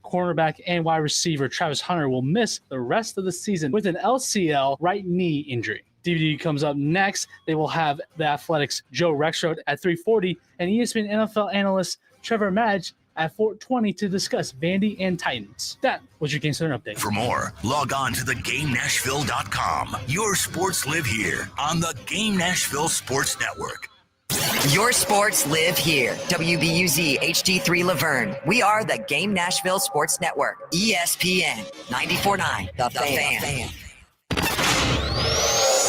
cornerback and wide receiver Travis Hunter will miss the rest of the season with an LCL right knee injury. DVD comes up next. They will have the Athletics' Joe Rexrode at 3:40 and ESPN NFL analyst Trevor Madge at 4:20 to discuss Vandy and Titans. That was your Game Center update. For more, log on to theGameNashville.com. Your sports live here on the Game Nashville Sports Network. Your sports live here. WBUZ HD3 Laverne. We are the Game Nashville Sports Network. ESPN 94.9. The Fan.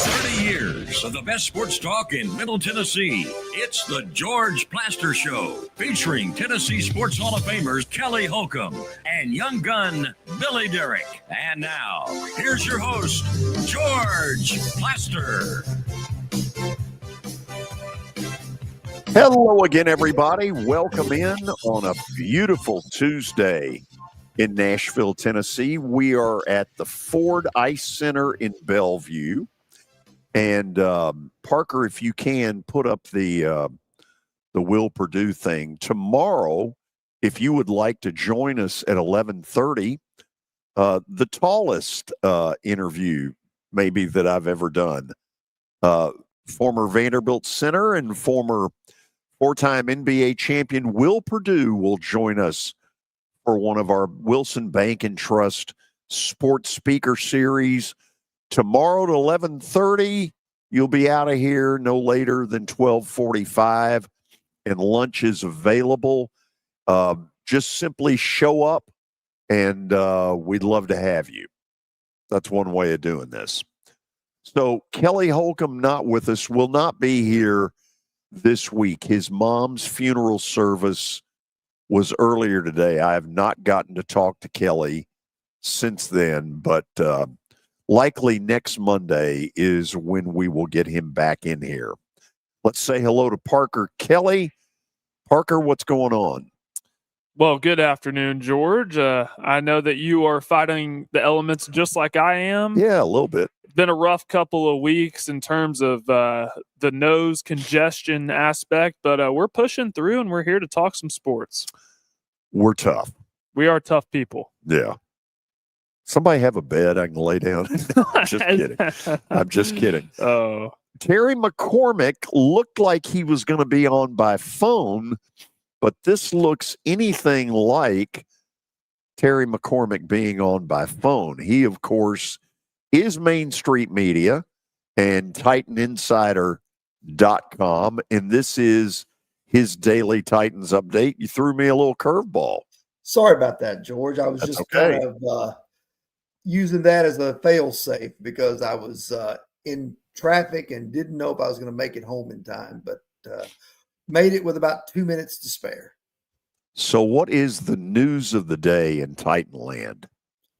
30 years of the best sports talk in Middle Tennessee. It's the George Plaster Show, featuring Tennessee Sports Hall of Famers Kelly Holcomb and young gun Billy Derrick. And now, here's your host, George Plaster. Hello again, everybody. Welcome in on a beautiful Tuesday in Nashville, Tennessee. We are at the Ford Ice Center in Bellevue. And Parker, if you can, put up the Will Purdue thing. Tomorrow, if you would like to join us at 11:30, the tallest interview maybe that I've ever done. Former Vanderbilt center and former four-time NBA champion Will Purdue will join us for one of our Wilson Bank and Trust Sports Speaker Series. Tomorrow at 11:30, you'll be out of here no later than 12:45, and lunch is available. Just simply show up, and we'd love to have you. That's one way of doing this. So Kelly Holcomb not with us, will not be here this week. His mom's funeral service was earlier today. I have not gotten to talk to Kelly since then, but likely next Monday is when we will get him back in here. Let's say hello to Parker. Kelly, Parker, what's going on? Well, good afternoon, George. I know that you are fighting the elements just like I am. Yeah, a little bit. Been a rough couple of weeks in terms of the nose congestion aspect, but we're pushing through, and we're here to talk some sports. We're tough. We are tough people. Yeah. Somebody have a bed I can lay down. I'm just kidding. I'm just kidding. Oh. Terry McCormick looked like he was going to be on by phone, but this looks anything like Terry McCormick being on by phone. He, of course, is Main Street Media and TitanInsider.com, and this is his daily Titans update. You threw me a little curveball. Sorry about that, George. I was just okay. kind of using that as a fail-safe because I was in traffic and didn't know if I was going to make it home in time, but made it with about 2 minutes to spare. So what is the news of the day in Titanland?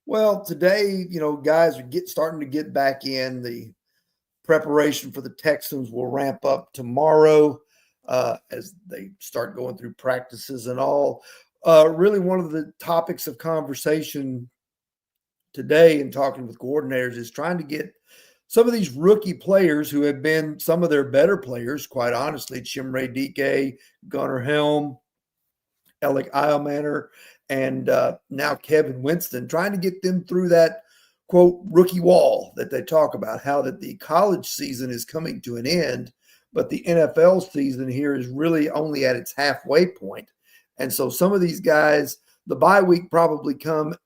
Well, today, guys are starting to get back in. The preparation for the Texans will ramp up tomorrow as they start going through practices and all. Really, one of the topics of conversation today in talking with coordinators is trying to get some of these rookie players who have been some of their better players, quite honestly, Chimere Dike, Gunnar Helm, Alec Eilmaner, and now Kevin Winston, trying to get them through that, quote, rookie wall that they talk about, how that the college season is coming to an end, but the NFL season here is really only at its halfway point. And so some of these guys, the bye week probably came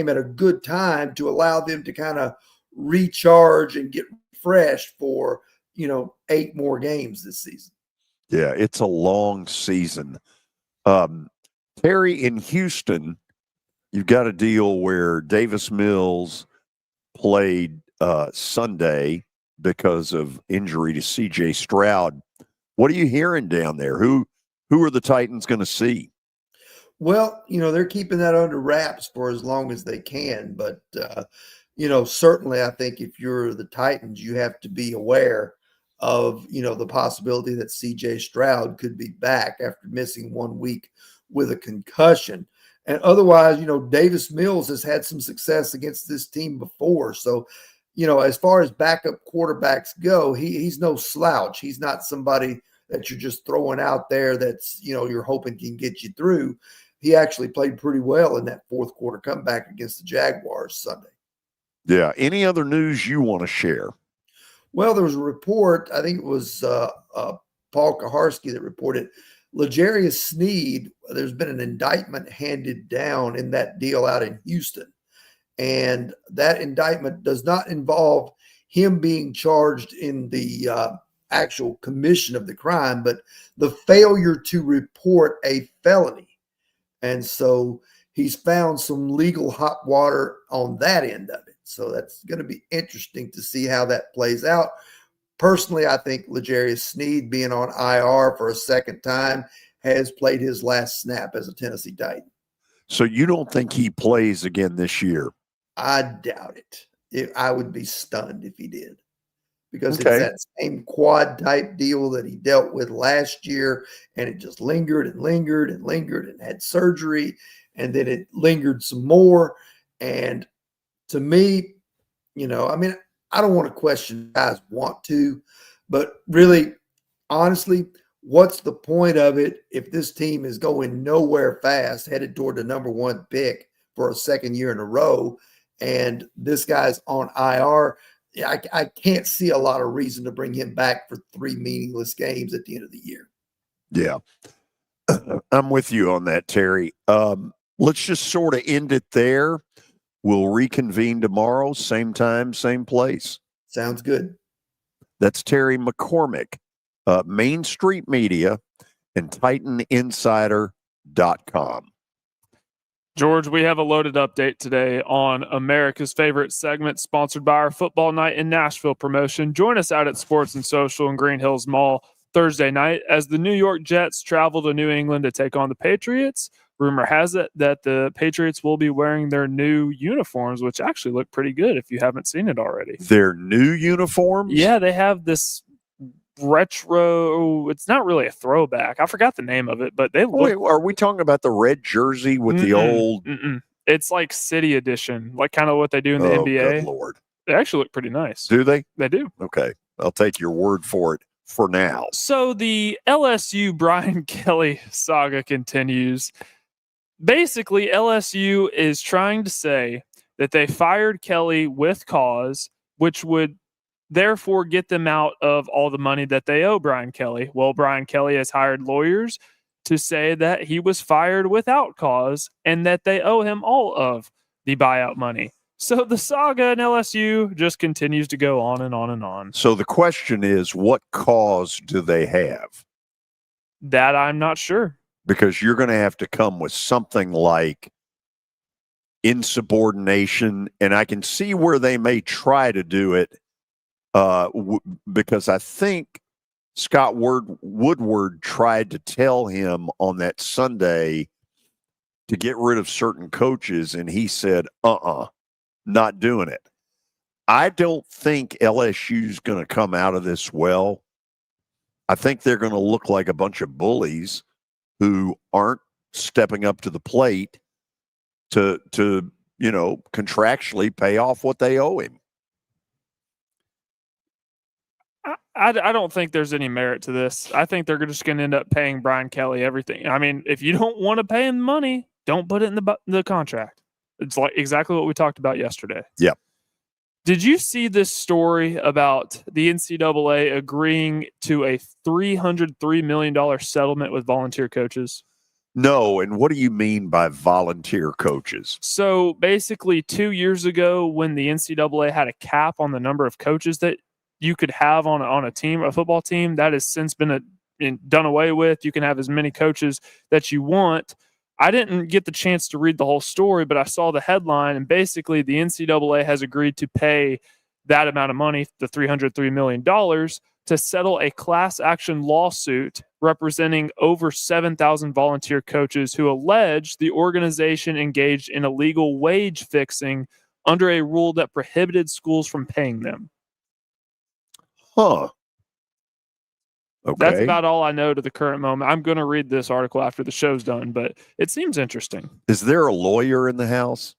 at a good time to allow them to kind of recharge and get refreshed for, 8 more games this season. Yeah, it's a long season. Terry, in Houston, you've got a deal where Davis Mills played Sunday because of injury to C.J. Stroud. What are you hearing down there? Who are the Titans going to see? Well, they're keeping that under wraps for as long as they can. But, certainly I think if you're the Titans, you have to be aware of, the possibility that C.J. Stroud could be back after missing 1 week with a concussion. And otherwise, Davis Mills has had some success against this team before. So, as far as backup quarterbacks go, he's no slouch. He's not somebody that you're just throwing out there that's, you're hoping can get you through. he actually played pretty well in that fourth quarter comeback against the Jaguars Sunday. Yeah. Any other news you want to share? Well, there was a report, I think it was Paul Kaharski that reported L'Jarius Sneed, there's been an indictment handed down in that deal out in Houston. And that indictment does not involve him being charged in the actual commission of the crime, but the failure to report a felony. And so he's found some legal hot water on that end of it. So that's going to be interesting to see how that plays out. Personally, I think L'Jarius Sneed being on IR for a second time has played his last snap as a Tennessee Titan. So you don't think he plays again this year? I doubt it. I would be stunned if he did, because Okay. it's that same quad type deal that he dealt with last year, and it just lingered and lingered and lingered and had surgery, and then it lingered some more. And to me, I don't want to question guys want to, but really, honestly, what's the point of it if this team is going nowhere fast, headed toward the number one pick for a second year in a row, and this guy's on IR? I can't see a lot of reason to bring him back for 3 meaningless games at the end of the year. Yeah. I'm with you on that, Terry. Let's just sort of end it there. We'll reconvene tomorrow, same time, same place. Sounds good. That's Terry McCormick, Main Street Media and TitanInsider.com. George, we have a loaded update today on America's favorite segment, sponsored by our Football Night in Nashville promotion. Join us out at Sports and Social in Green Hills Mall Thursday night as the New York Jets travel to New England to take on the Patriots. Rumor has it that the Patriots will be wearing their new uniforms, which actually look pretty good if you haven't seen it already. Their new uniforms? Yeah, they have this retro, it's not really a throwback. I forgot the name of it, but they look. Wait, are we talking about the red jersey with the old? It's like City Edition, like kind of what they do in the NBA. Good Lord. They actually look pretty nice. Do they? They do. Okay. I'll take your word for it for now. So the LSU Brian Kelly saga continues. Basically, LSU is trying to say that they fired Kelly with cause, which would therefore get them out of all the money that they owe Brian Kelly. Well, Brian Kelly has hired lawyers to say that he was fired without cause and that they owe him all of the buyout money. So the saga in LSU just continues to go on and on and on. So the question is, what cause do they have? That I'm not sure. Because you're going to have to come with something like insubordination, and I can see where they may try to do it because I think Scott Woodward tried to tell him on that Sunday to get rid of certain coaches, and he said, not doing it. I don't think LSU's going to come out of this well. I think they're going to look like a bunch of bullies who aren't stepping up to the plate to contractually pay off what they owe him. I don't think there's any merit to this. I think they're just going to end up paying Brian Kelly everything. I mean, if you don't want to pay him money, don't put it in the contract. It's like exactly what we talked about yesterday. Yep. Did you see this story about the NCAA agreeing to a $303 million settlement with volunteer coaches? No, and what do you mean by volunteer coaches? So basically 2 years ago, when the NCAA had a cap on the number of coaches that you could have on a team, a football team, that has since been done away with. You can have as many coaches that you want. I didn't get the chance to read the whole story, but I saw the headline, and basically the NCAA has agreed to pay that amount of money, the $303 million, to settle a class action lawsuit representing over 7,000 volunteer coaches who allege the organization engaged in illegal wage fixing under a rule that prohibited schools from paying them. Huh. Okay. That's about all I know to the current moment. I'm going to read this article after the show's done, but it seems interesting. Is there a lawyer in the house?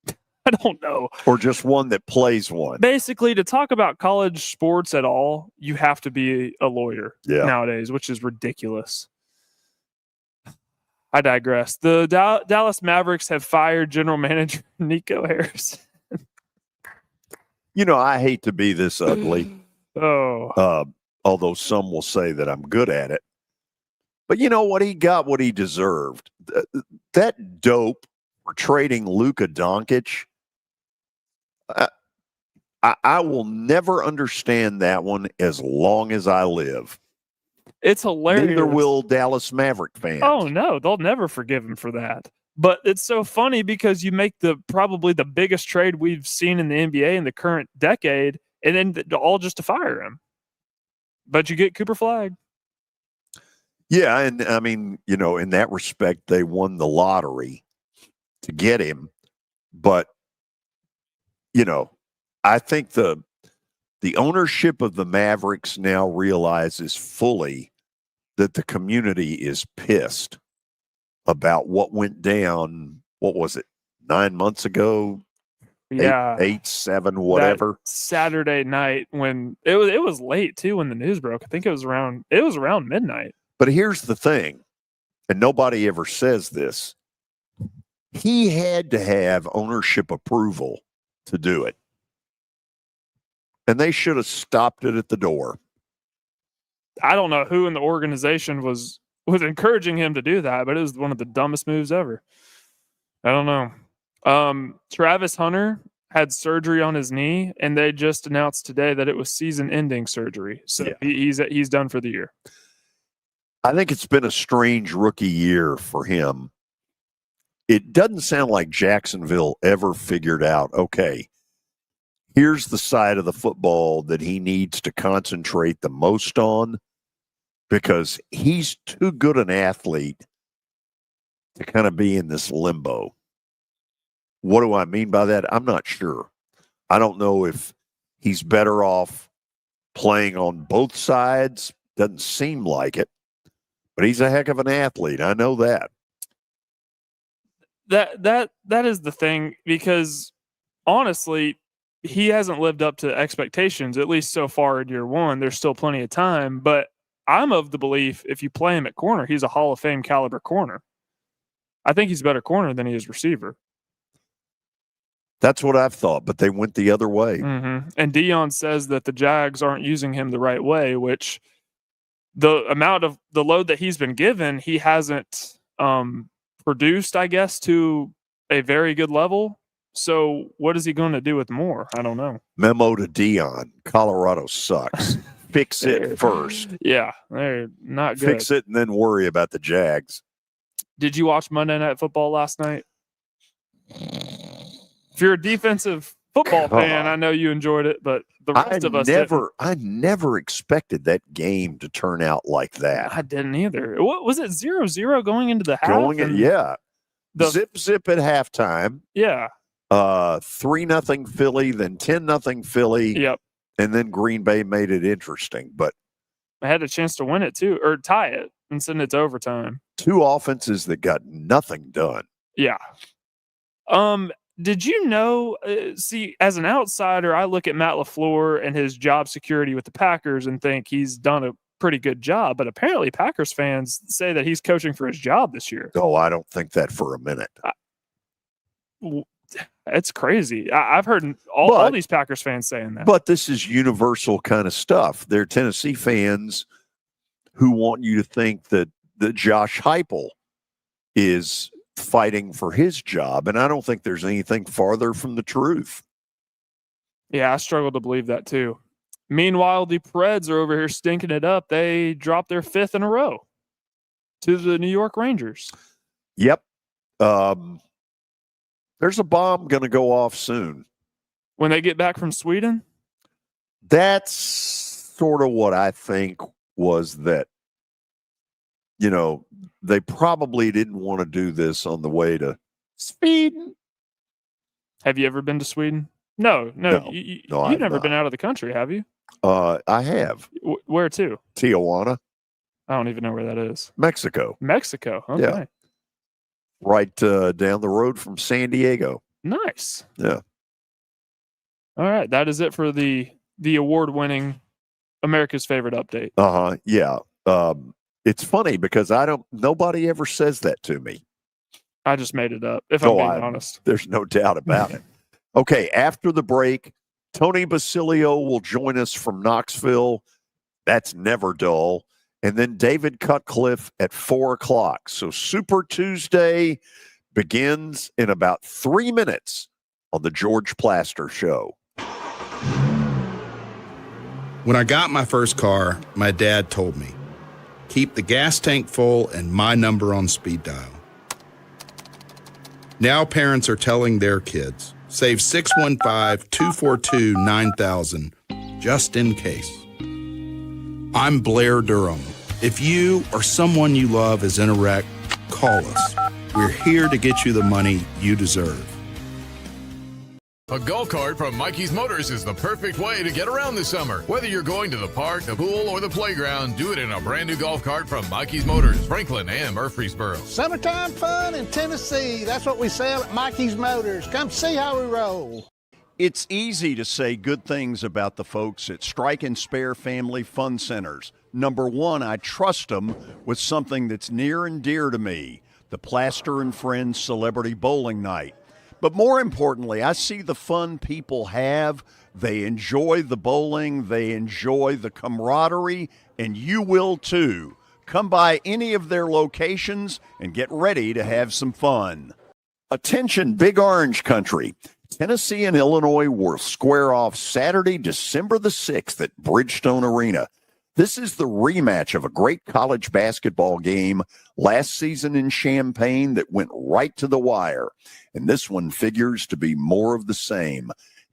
I don't know. Or just one that plays one? Basically, to talk about college sports at all, you have to be a lawyer nowadays, which is ridiculous. I digress. The Dallas Mavericks have fired general manager Nico Harris. I hate to be this ugly. Although some will say that I'm good at it. But you know what? He got what he deserved. That dope for trading Luka Doncic, I will never understand that one as long as I live. It's hilarious. Neither will Dallas Maverick fans. Oh, no. They'll never forgive him for that. But it's so funny because you make probably the biggest trade we've seen in the NBA in the current decade, and then all just to fire him. But you get Cooper Flagg. Yeah, and I mean, in that respect, they won the lottery to get him. But, I think the ownership of the Mavericks now realizes fully that the community is pissed about what went down. What was it, 9 months ago? Yeah, 8, 7, whatever. That Saturday night when it was late too when the news broke. I think it was around midnight. But here's the thing, and nobody ever says this. He had to have ownership approval to do it. And they should have stopped it at the door. I don't know who in the organization was encouraging him to do that, but it was one of the dumbest moves ever. I don't know. Travis Hunter had surgery on his knee, and they just announced today that it was season-ending surgery. So yeah. He's done for the year. I think it's been a strange rookie year for him. It doesn't sound like Jacksonville ever figured out, okay, here's the side of the football that he needs to concentrate the most on because he's too good an athlete to kind of be in this limbo. What do I mean by that? I'm not sure. I don't know if he's better off playing on both sides. Doesn't seem like it. But he's a heck of an athlete. I know that. That is the thing, because honestly, he hasn't lived up to expectations, at least so far in year one. There's still plenty of time, but I'm of the belief if you play him at corner, he's a Hall of Fame caliber corner. I think he's a better corner than he is receiver. That's what I've thought, but they went the other way. Mm-hmm. And Dion says that the Jags aren't using him the right way, which the amount of the load that he's been given, he hasn't produced, I guess, to a very good level. So what is he going to do with more? I don't know. Memo to Dion. Colorado sucks. Fix it first. Yeah, they're not good. Fix it and then worry about the Jags. Did you watch Monday Night Football last night? If you're a defensive football fan, I know you enjoyed it, but the rest of us didn't. I never expected that game to turn out like that. I didn't either. What was it, 0-0 going into the half? Yeah. Zip at halftime. Yeah. 3-0 Philly, then 10-0 Philly. Yep. And then Green Bay made it interesting. But I had a chance to win it too, or tie it and send it to overtime. Two offenses that got nothing done. Yeah. Did you know, see, as an outsider, I look at Matt LaFleur and his job security with the Packers and think he's done a pretty good job. But apparently Packers fans say that he's coaching for his job this year. Oh, I don't think that for a minute. It's crazy. I've heard all these Packers fans saying that. But this is universal kind of stuff. They're Tennessee fans who want you to think that Josh Heupel is fighting for his job, and I don't think there's anything farther from the truth. Yeah, I struggle to believe that too. Meanwhile, the Preds are over here stinking it up. They dropped their 5th in a row to the New York Rangers. Yep. There's a bomb going to go off soon. When they get back from Sweden? That's sort of what I think was that, they probably didn't want to do this on the way to Sweden. Have you ever been to Sweden? No. You've never been out of the country, have you? I have. Where to? Tijuana. I don't even know where that is. Mexico. Okay. Yeah. Right down the road from San Diego. Nice. Yeah. All right. That is it for the award-winning America's Favorite Update. Yeah. It's funny because nobody ever says that to me. I just made it up, if I'm being honest. There's no doubt about it. Okay, after the break, Tony Basilio will join us from Knoxville. That's never dull. And then David Cutcliffe at 4 o'clock. So Super Tuesday begins in about 3 minutes on the George Plaster Show. When I got my first car, my dad told me, keep the gas tank full and my number on speed dial. Now parents are telling their kids, save 615-242-9000 just in case. I'm Blair Durham. If you or someone you love is in a wreck, call us. We're here to get you the money you deserve. A golf cart from Mikey's Motors is the perfect way to get around this summer. Whether you're going to the park, the pool, or the playground, do it in a brand new golf cart from Mikey's Motors, Franklin and Murfreesboro. Summertime fun in Tennessee. That's what we sell at Mikey's Motors. Come see how we roll. It's easy to say good things about the folks at Strike and Spare Family Fun Centers. Number one, I trust them with something that's near and dear to me, the Plaster and Friends Celebrity Bowling Night. But more importantly, I see the fun people have. They enjoy the bowling. They enjoy the camaraderie, and you will too. Come by any of their locations and get ready to have some fun. Attention, Big Orange Country. Tennessee and Illinois will square off Saturday, December the 6th at Bridgestone Arena. This is the rematch of a great college basketball game last season in Champaign that went right to the wire. And this one figures to be more of the same.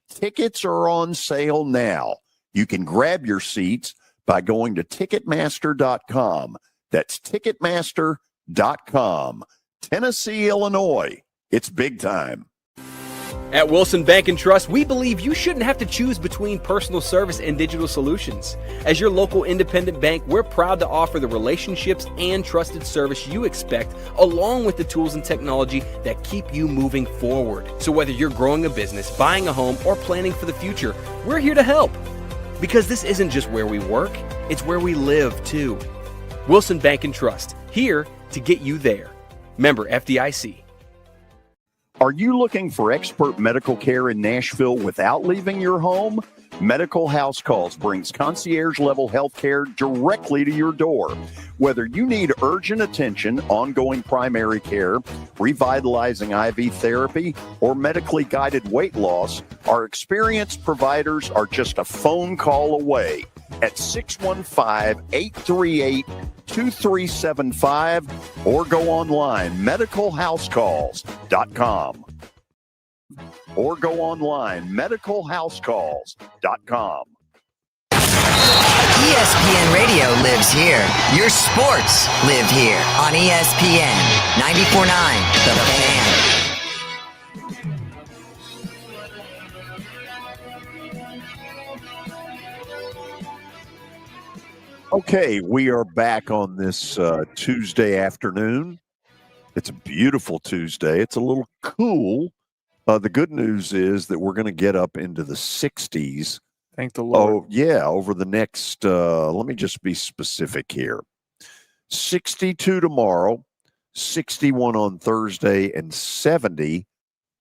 Tickets are on sale now. You can grab your seats by going to Ticketmaster.com. That's Ticketmaster.com. Tennessee, Illinois. It's big time. At Wilson Bank and Trust, we believe you shouldn't have to choose between personal service and digital solutions. As your local independent bank, we're proud to offer the relationships and trusted service you expect, along with the tools and technology that keep you moving forward. So whether you're growing a business, buying a home, or planning for the future, we're here to help. Because this isn't just where we work, it's where we live too. Wilson Bank and Trust, here to get you there. Member FDIC. Are you looking for expert medical care in Nashville without leaving your home? Medical House Calls brings concierge-level health care directly to your door. Whether you need urgent attention, ongoing primary care, revitalizing IV therapy, or medically guided weight loss, our experienced providers are just a phone call away at 615-838-2375 or go online, medicalhousecalls.com. Or go online, medicalhousecalls.com. ESPN Radio lives here. Your sports live here on ESPN 94.9 The Fan. Okay, we are back on this Tuesday afternoon. It's a beautiful Tuesday. It's a little cool. The good news is that we're going to get up into the 60s. Thank the Lord. Oh, yeah, over the next, let me just be specific here. 62 tomorrow, 61 on Thursday, and 70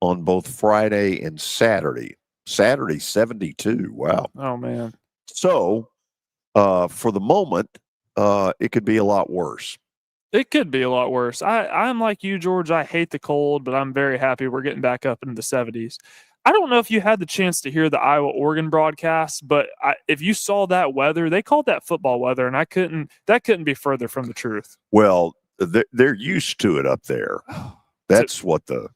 on both Friday and Saturday. Saturday, 72. Wow. Oh, man. So, for the moment, it could be a lot worse. It could be a lot worse. I'm like you, George. I hate the cold, but I'm very happy we're getting back up into the 70s. I don't know if you had the chance to hear the Iowa-Oregon broadcast, but if you saw that weather, they called that football weather, and that couldn't be further from the truth. Well, they're used to it up there. That's to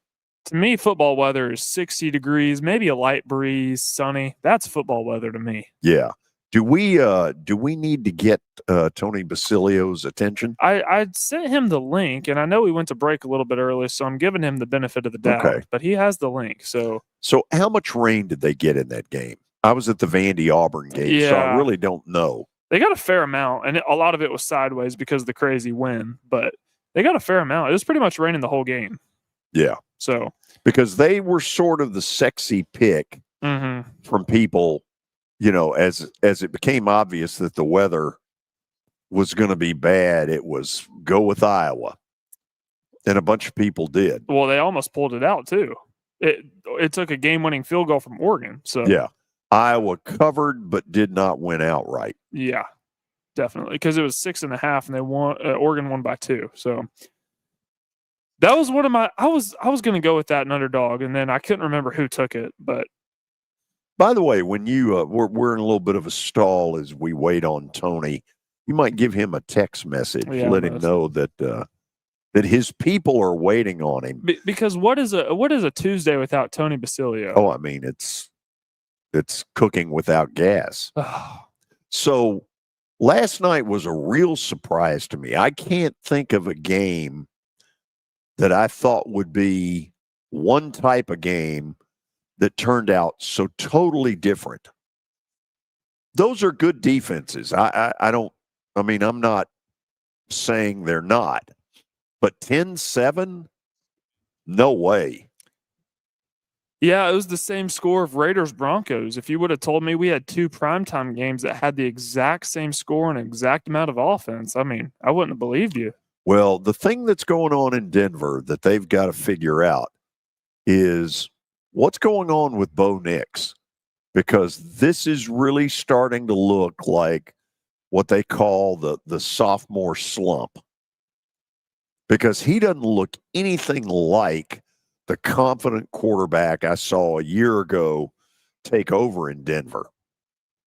me, football weather is 60 degrees, maybe a light breeze, sunny. That's football weather to me. Yeah. Do we need to get Tony Basilio's attention? I sent him the link, and I know we went to break a little bit early, so I'm giving him the benefit of the doubt. Okay. But he has the link. So how much rain did they get in that game? I was at the Vandy Auburn game, so I really don't know. They got a fair amount, and a lot of it was sideways because of the crazy wind, but they got a fair amount. It was pretty much raining the whole game. Yeah. So because they were sort of the sexy pick from people, as it became obvious that the weather was going to be bad, it was go with Iowa. And a bunch of people did. Well, they almost pulled it out too. It took a game-winning field goal from Oregon. So yeah, Iowa covered but did not win outright. Yeah, definitely, because it was 6.5, and they won. Oregon won by 2. So that was one of my. I was going to go with that, an underdog, and then I couldn't remember who took it. But by the way, when you we're in a little bit of a stall as we wait on Tony, you might give him a text message, let him know that that his people are waiting on him. Because what is a Tuesday without Tony Basilio? Oh, I mean, it's cooking without gas. So last night was a real surprise to me. I can't think of a game that I thought would be one type of game that turned out so totally different. Those are good defenses. I'm not saying they're not, but 10-7, no way. Yeah, it was the same score of Raiders-Broncos. If you would have told me we had 2 primetime games that had the exact same score and exact amount of offense, I mean, I wouldn't have believed you. Well, the thing that's going on in Denver that they've got to figure out is what's going on with Bo Nix, because this is really starting to look like what they call the sophomore slump, because he doesn't look anything like the confident quarterback I saw a year ago take over in Denver.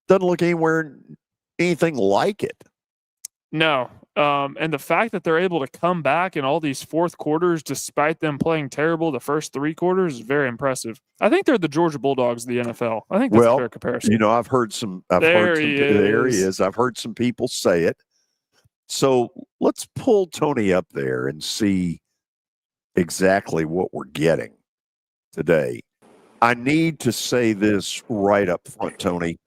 Doesn't look anything like it. No. And the fact that they're able to come back in all these fourth quarters, despite them playing terrible the first 3 quarters, is very impressive. I think they're the Georgia Bulldogs of the NFL. I think that's a fair comparison. I've heard some. There he is. I've heard some people say it. So let's pull Tony up there and see exactly what we're getting today. I need to say this right up front, Tony,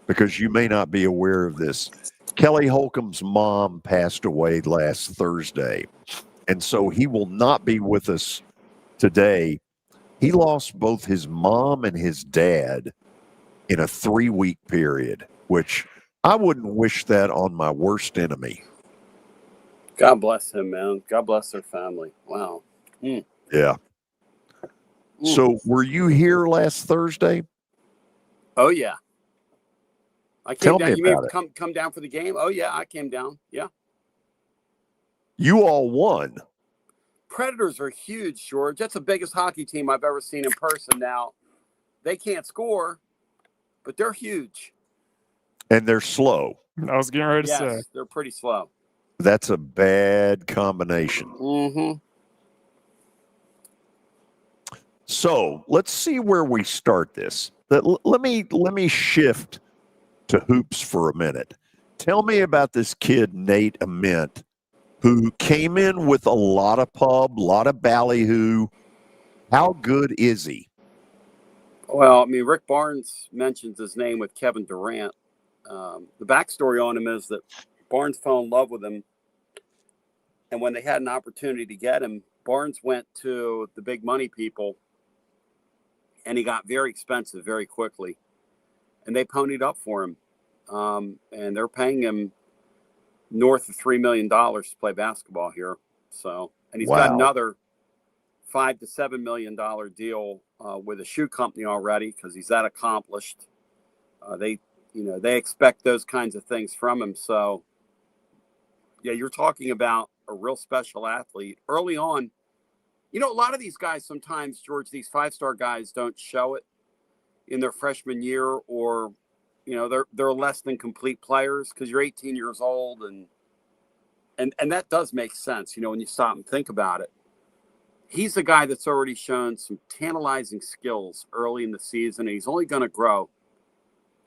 because you may not be aware of this. Kelly Holcomb's mom passed away last Thursday, and so he will not be with us today. He lost both his mom and his dad in a 3-week period, which I wouldn't wish that on my worst enemy. God bless him, man. God bless their family. Wow. Yeah. So were you here last Thursday? Oh, yeah. I came Tell down. me You mean about it. come down for the game? Oh, yeah, I came down. Yeah. You all won. Predators are huge, George. That's the biggest hockey team I've ever seen in person. Now, they can't score, but they're huge. And they're slow. I was getting ready to say. Yes, they're pretty slow. That's a bad combination. Mm-hmm. So let's see where we start this. Let me shift to hoops for a minute. Tell me about this kid, Nate Ament, who came in with a lot of pub, a lot of ballyhoo. How good is he? Well, I mean, Rick Barnes mentions his name with Kevin Durant. The backstory on him is that Barnes fell in love with him, and when they had an opportunity to get him, Barnes went to the big money people, and he got very expensive very quickly, and they ponied up for him, and they're paying him north of $3 million to play basketball here. So, and he's got another $5 to $7 million deal with a shoe company already because he's that accomplished. They expect those kinds of things from him. So, yeah, you're talking about a real special athlete early on. A lot of these guys sometimes, George, these 5-star guys don't show it in their freshman year, or, they're less than complete players because you're 18 years old. And that does make sense, when you stop and think about it. He's a guy that's already shown some tantalizing skills early in the season, and he's only going to grow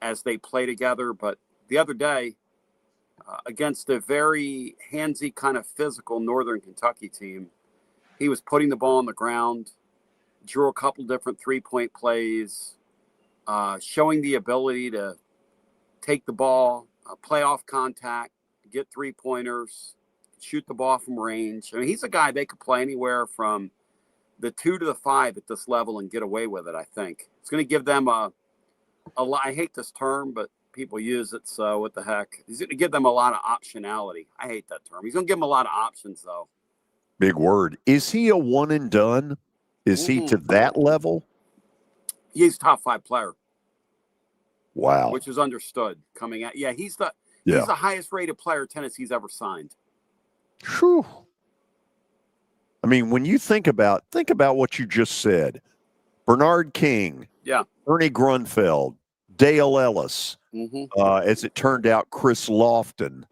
as they play together. But the other day, against a very handsy kind of physical Northern Kentucky team, he was putting the ball on the ground, drew a couple different 3-point plays, showing the ability to take the ball, play off contact, get 3-pointers, shoot the ball from range. I mean, he's a guy they could play anywhere from the 2 to the 5 at this level and get away with it, I think. It's going to give them I hate this term, but people use it. So what the heck? He's going to give them a lot of optionality. I hate that term. He's going to give them a lot of options, though. Big word. Is he a one and done? Is he to that level? He's top 5 player. Wow. Which is understood coming out. Yeah, he's the highest rated player Tennessee's ever signed. Whew. I mean, when you think about what you just said, Bernard King, Ernie Grunfeld, Dale Ellis, as it turned out, Chris Lofton,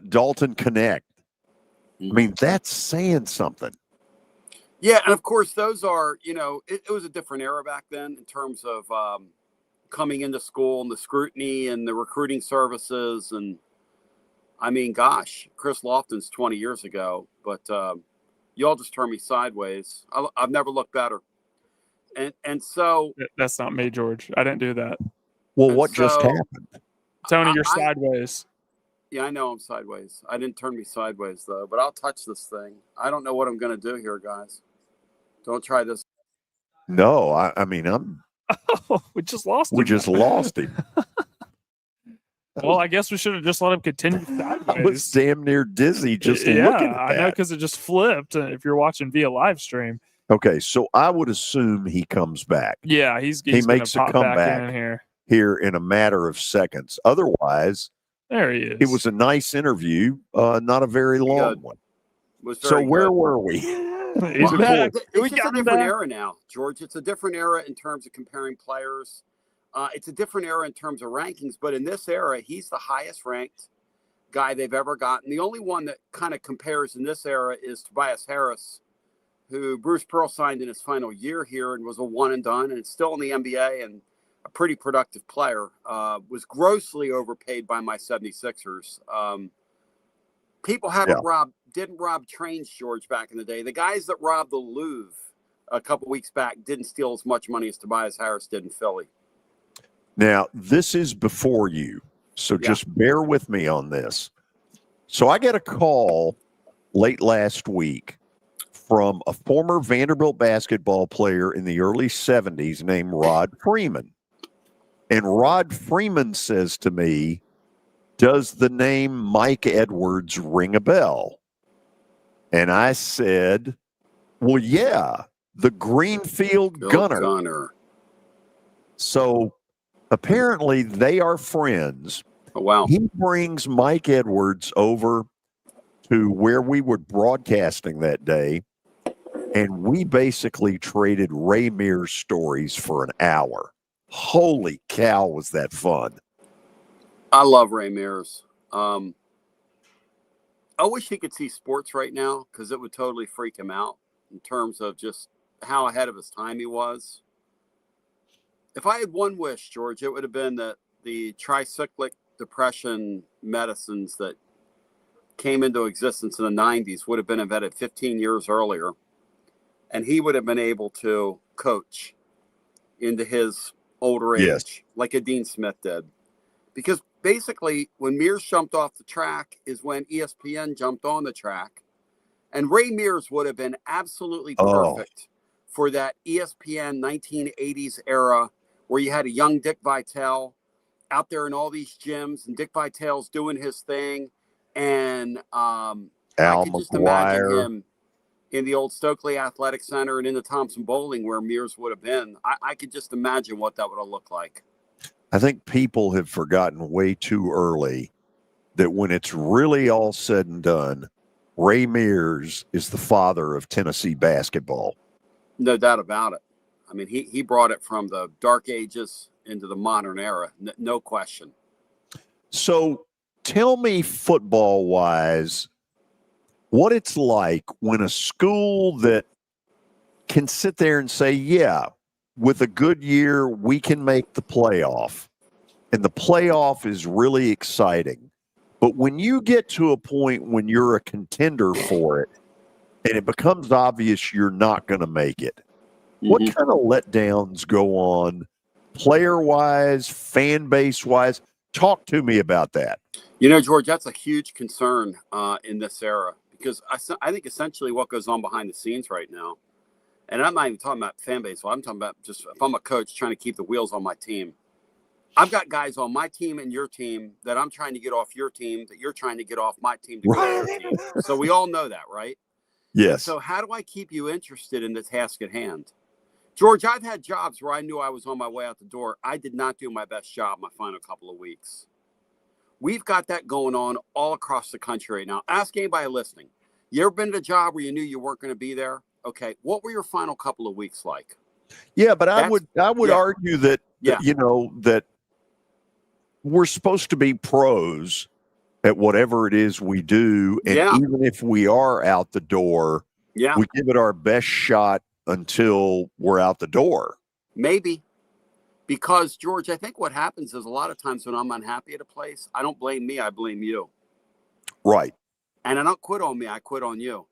Dalton Connect. I mean, that's saying something. Yeah, and of course, those are, it was a different era back then in terms of coming into school and the scrutiny and the recruiting services. And I mean, gosh, Chris Lofton's 20 years ago, but you all just turned me sideways. I've never looked better. And so. That's not me, George. I didn't do that. Well, what just happened? Tony, you're sideways. Yeah, I know I'm sideways. I didn't turn me sideways, though, but I'll touch this thing. I don't know what I'm going to do here, guys. Don't try this. No, I mean, we just lost him. We just lost him. Well, I guess we should have just let him continue sideways. I was damn near dizzy just looking at that. I know, because it just flipped if you're watching via live stream. Okay, so I would assume he comes back. Yeah, he makes a comeback here in a matter of seconds. Otherwise, there he is. It was a nice interview, not a very long one. So where were we? It's just a different era now, George. It's a different era in terms of comparing players. It's a different era in terms of rankings, but in this era, he's the highest ranked guy they've ever gotten. The only one that kind of compares in this era is Tobias Harris, who Bruce Pearl signed in his final year here and was a one and done, and it's still in the NBA and a pretty productive player. Was grossly overpaid by my 76ers. People didn't rob trains, George, back in the day. The guys that robbed the Louvre a couple weeks back didn't steal as much money as Tobias Harris did in Philly. Now, this is before you, so just bear with me on this. So I get a call late last week from a former Vanderbilt basketball player in the early 70s named Rod Freeman. And Rod Freeman says to me, does the name Mike Edwards ring a bell? And I said, well, yeah, the Greenfield Gunner. So apparently they are friends. Oh, wow. He brings Mike Edwards over to where we were broadcasting that day, and we basically traded Ray Mears stories for an hour. Holy cow, was that fun. I love Ray Mears. I wish he could see sports right now because it would totally freak him out in terms of just how ahead of his time he was. If I had one wish, George, it would have been that the tricyclic depression medicines that came into existence in the 90s would have been invented 15 years earlier, and he would have been able to coach into his older age like a Dean Smith did. Because basically, when Mears jumped off the track is when ESPN jumped on the track. And Ray Mears would have been absolutely perfect for that ESPN 1980s era where you had a young Dick Vitale out there in all these gyms, and Dick Vitale's doing his thing. And I could just imagine him in the old Stokely Athletic Center and in the Thompson Bowling where Mears would have been. I could just imagine what that would have looked like. I think people have forgotten way too early that when it's really all said and done, Ray Mears is the father of Tennessee basketball. No doubt about it. I mean, he brought it from the dark ages into the modern era. No question. So tell me, football-wise, what it's like when a school that can sit there and say, yeah, with a good year, we can make the playoff. And the playoff is really exciting. But when you get to a point when you're a contender for it, and it becomes obvious you're not going to make it, what kind of letdowns go on player-wise, fan base-wise? Talk to me about that. You know, George, that's a huge concern in this era because I think essentially what goes on behind the scenes right now, and I'm not even talking about fan base. I'm talking about just if I'm a coach trying to keep the wheels on my team. I've got guys on my team and your team that I'm trying to get off your team that you're trying to get off my team to go to your team. So we all know that, right? Yes. And so how do I keep you interested in the task at hand? George, I've had jobs where I knew I was on my way out the door. I did not do my best job my final couple of weeks. We've got that going on all across the country right now. Ask anybody listening. You ever been at a job where you knew you weren't going to be there? Okay. What were your final couple of weeks like? Yeah, but I would argue that, that we're supposed to be pros at whatever it is we do. And even if we are out the door, we give it our best shot until we're out the door. Maybe. Because, George, I think what happens is a lot of times when I'm unhappy at a place, I don't blame me, I blame you. Right. And I don't quit on me, I quit on you.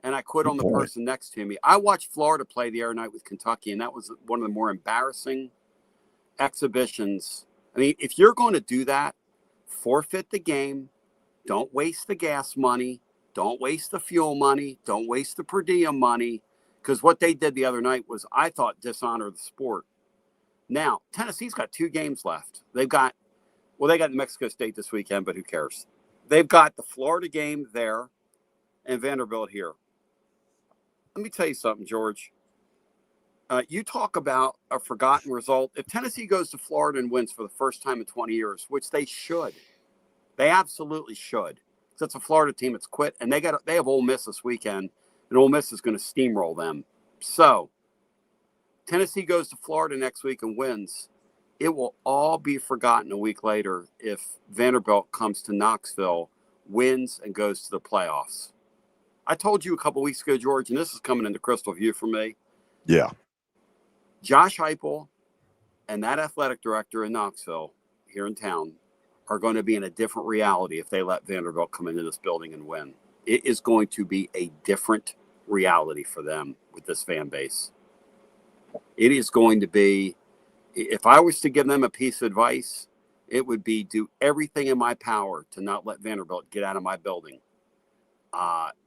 And I quit on the person next to me. I watched Florida play the other night with Kentucky, and that was one of the more embarrassing exhibitions. I mean, if you're going to do that, forfeit the game. Don't waste the gas money. Don't waste the fuel money. Don't waste the per diem money. Because what they did the other night was, I thought, dishonor the sport. Now, Tennessee's got 2 games left. They got New Mexico State this weekend, but who cares? They've got the Florida game there and Vanderbilt here. Let me tell you something, George. You talk about a forgotten result. If Tennessee goes to Florida and wins for the first time in 20 years, which they should, they absolutely should. Because it's a Florida team that's quit, and they have Ole Miss this weekend, and Ole Miss is going to steamroll them. So, Tennessee goes to Florida next week and wins. It will all be forgotten a week later if Vanderbilt comes to Knoxville, wins, and goes to the playoffs. I told you a couple weeks ago, George, and this is coming into crystal view for me. Yeah. Josh Heupel and that athletic director in Knoxville here in town are going to be in a different reality if they let Vanderbilt come into this building and win. It is going to be a different reality for them with this fan base. It is going to be, if I was to give them a piece of advice, it would be do everything in my power to not let Vanderbilt get out of my building.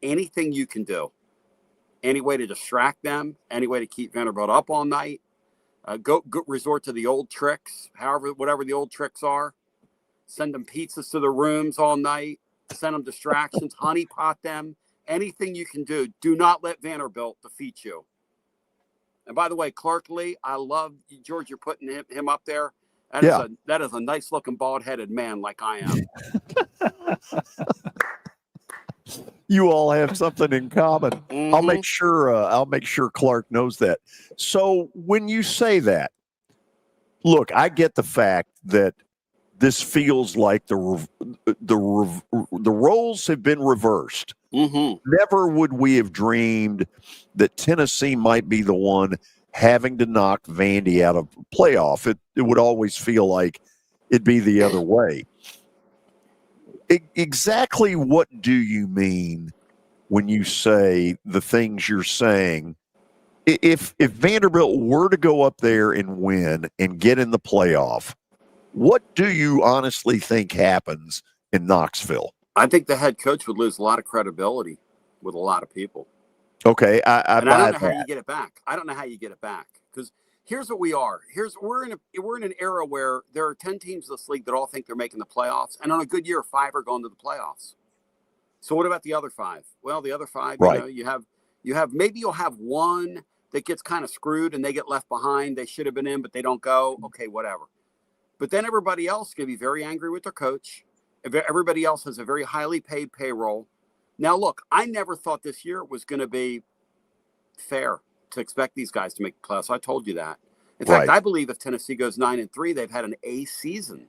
Anything you can do, any way to distract them, any way to keep Vanderbilt up all night, go resort to the old tricks, whatever the old tricks are. Send them pizzas to their rooms all night, send them distractions, honeypot them, anything you can do. Do not let Vanderbilt defeat you. And by the way, Clark Lee, I love you, George. You're putting him up there. That is a nice looking bald-headed man like I am. You all have something in common. Mm-hmm. I'll make sure Clark knows that. So when you say that, look, I get the fact that this feels like the roles have been reversed. Mm-hmm. Never would we have dreamed that Tennessee might be the one having to knock Vandy out of the playoff. It would always feel like it'd be the other way. Exactly what do you mean when you say the things you're saying? If Vanderbilt were to go up there and win and get in the playoff, what do you honestly think happens in Knoxville? I think the head coach would lose a lot of credibility with a lot of people. Okay, I don't know how you get it back. I don't know how you get it back because here's what we are. We're in an era where there are 10 teams in this league that all think they're making the playoffs, and on a good year, 5 are going to the playoffs. So what about the other 5? Well, the other 5, right. You have maybe you'll have one that gets kind of screwed and they get left behind. They should have been in, but they don't go. Okay, whatever. But then everybody else can be very angry with their coach. Everybody else has a very highly paid payroll. Now, look, I never thought this year was going to be fair to expect these guys to make the playoffs. I told you that. In fact, I believe if Tennessee goes 9-3, they've had an A season.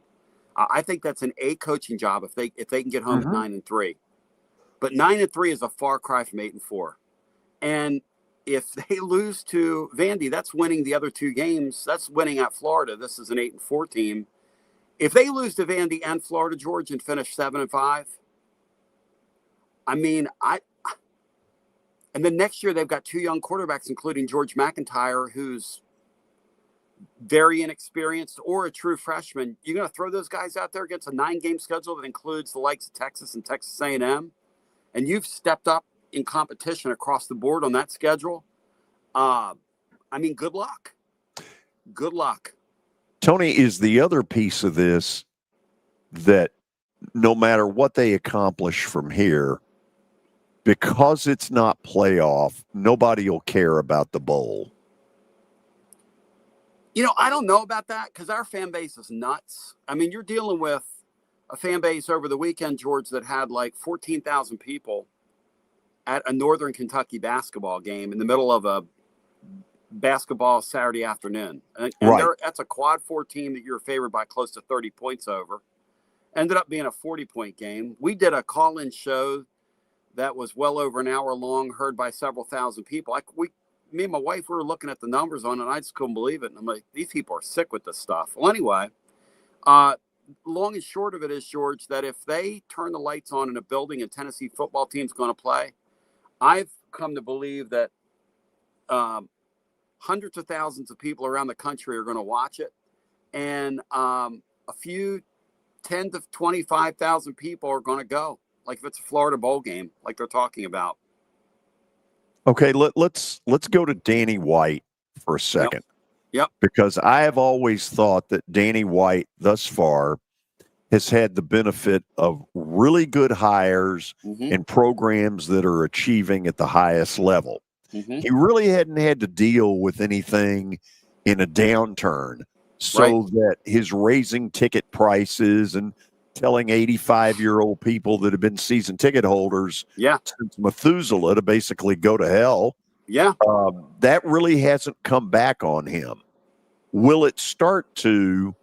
I think that's an A coaching job if they can get home at 9-3. But 9-3 is a far cry from 8-4. And if they lose to Vandy, that's winning the other 2 games. That's winning at Florida. This is an 8-4 team. If they lose to Vandy and Florida, George, and finish 7-5, I mean, and then next year they've got 2 young quarterbacks, including George McIntyre, who's very inexperienced, or a true freshman. You're going to throw those guys out there against a 9-game schedule that includes the likes of Texas and Texas A&M, and you've stepped up in competition across the board on that schedule. I mean, good luck. Good luck. Tony, is the other piece of this that no matter what they accomplish from here, because it's not playoff, nobody will care about the bowl? You know, I don't know about that because our fan base is nuts. I mean, you're dealing with a fan base over the weekend, George, that had like 14,000 people at a Northern Kentucky basketball game in the middle of a basketball Saturday afternoon. And Right. That's a quad 4 team that you're favored by close to 30 points over. Ended up being a 40-point game. We did a call-in show that was well over an hour long, heard by several thousand people. Me and my wife, we were looking at the numbers on it, and I just couldn't believe it. And I'm like, these people are sick with this stuff. Well, anyway, long and short of it is, George, that if they turn the lights on in a building and Tennessee football team's going to play, I've come to believe that hundreds of thousands of people around the country are going to watch it. And a few 10 to 25,000 people are going to go. Like if it's a Florida bowl game, like they're talking about. Okay, let's go to Danny White for a second. Yep. Because I have always thought that Danny White thus far has had the benefit of really good hires and programs that are achieving at the highest level. He really hadn't had to deal with anything in a downturn, so that his raising ticket prices and telling 85-year-old people that have been season ticket holders since Methuselah to basically go to hell, that really hasn't come back on him. Will it start to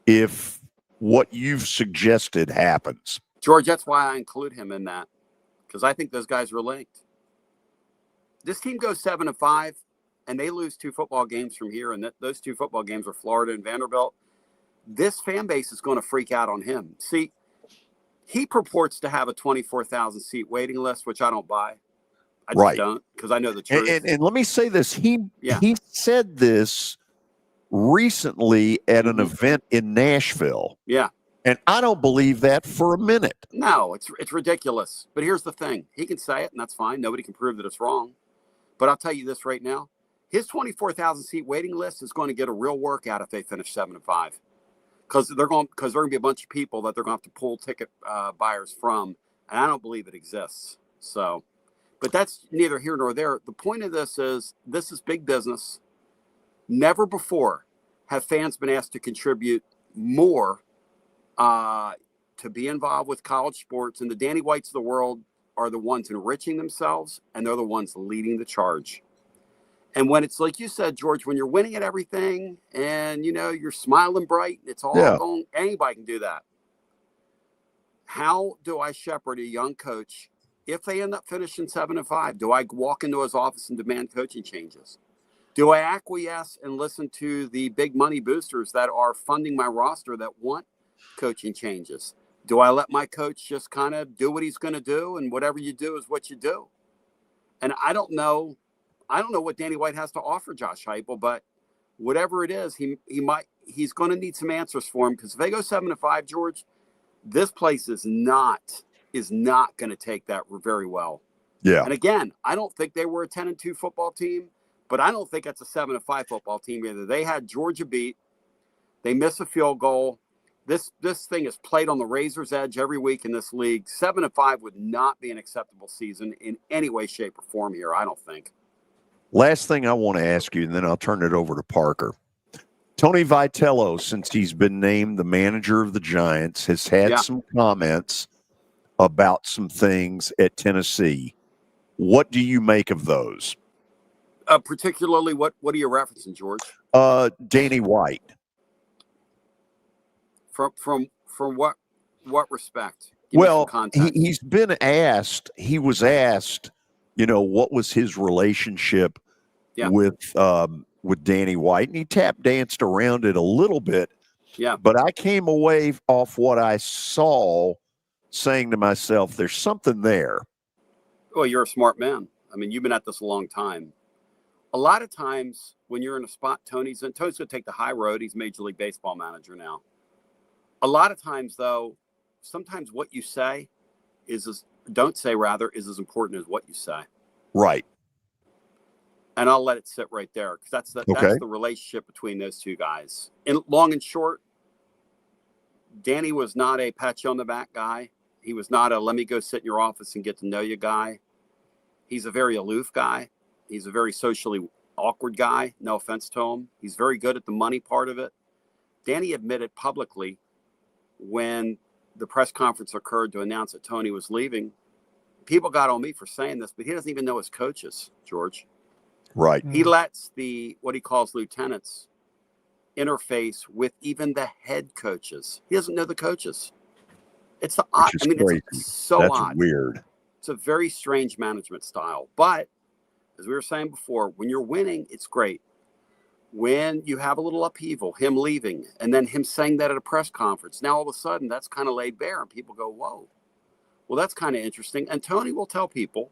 if what you've suggested happens? George, that's why I include him in that, because I think those guys are linked. This team goes 7-5, and they lose 2 football games from here, and those 2 football games are Florida and Vanderbilt. This fan base is going to freak out on him. See, he purports to have a 24,000 seat waiting list, which I don't buy. I just don't, because I know the truth. And let me say this: he said this recently at an event in Nashville. Yeah. And I don't believe that for a minute. No, it's ridiculous. But here's the thing: he can say it, and that's fine. Nobody can prove that it's wrong. But I'll tell you this right now: his 24,000 seat waiting list is going to get a real workout if they finish 7-5. Because they're going to be a bunch of people that they're going to have to pull ticket buyers from, and I don't believe it exists. So, but that's neither here nor there. The point of this is big business. Never before have fans been asked to contribute more to be involved with college sports, and the Danny Whites of the world are the ones enriching themselves, and they're the ones leading the charge. And when it's like you said, George, when you're winning at everything and, you're smiling bright, it's all going, anybody can do that. How do I shepherd a young coach if they end up finishing 7-5? Do I walk into his office and demand coaching changes? Do I acquiesce and listen to the big money boosters that are funding my roster that want coaching changes? Do I let my coach just kind of do what he's going to do, and whatever you do is what you do? And I don't know what Danny White has to offer Josh Heupel, but whatever it is, he's going to need some answers for him, because if they go 7-5, George, this place is not going to take that very well. Yeah. And again, I don't think they were a 10-2 football team, but I don't think it's a 7-5 football team either. They had Georgia beat. They missed a field goal. This thing is played on the razor's edge every week in this league. 7-5 would not be an acceptable season in any way, shape, or form here, I don't think. Last thing I want to ask you, and then I'll turn it over to Parker. Tony Vitello, since he's been named the manager of the Giants, has had some comments about some things at Tennessee. What do you make of those? Particularly, what are you referencing, George? Danny White. From what respect? Well, he was asked, what was his relationship with Danny White, and he tap danced around it a little bit. Yeah. But I came away off what I saw saying to myself, there's something there. Well, you're a smart man. I mean, you've been at this a long time. A lot of times when you're in a spot, Tony's going to take the high road. He's Major League Baseball manager now. A lot of times, though, sometimes what you say is as important as what you say. Right. And I'll let it sit right there because that's the relationship between those two guys. And long and short, Danny was not a pat you on the back guy. He was not a let me go sit in your office and get to know you guy. He's a very aloof guy. He's a very socially awkward guy. No offense to him. He's very good at the money part of it. Danny admitted publicly when the press conference occurred to announce that Tony was leaving. People got on me for saying this, but he doesn't even know his coaches, George. Right. He lets what he calls lieutenants interface with even the head coaches. He doesn't know the coaches. It's the odd. I mean, it's so That's odd. Weird. It's a very strange management style. But as we were saying before, when you're winning, it's great. When you have a little upheaval, him leaving, and then him saying that at a press conference, now all of a sudden that's kind of laid bare, and people go, "Whoa, well, that's kind of interesting." And Tony will tell people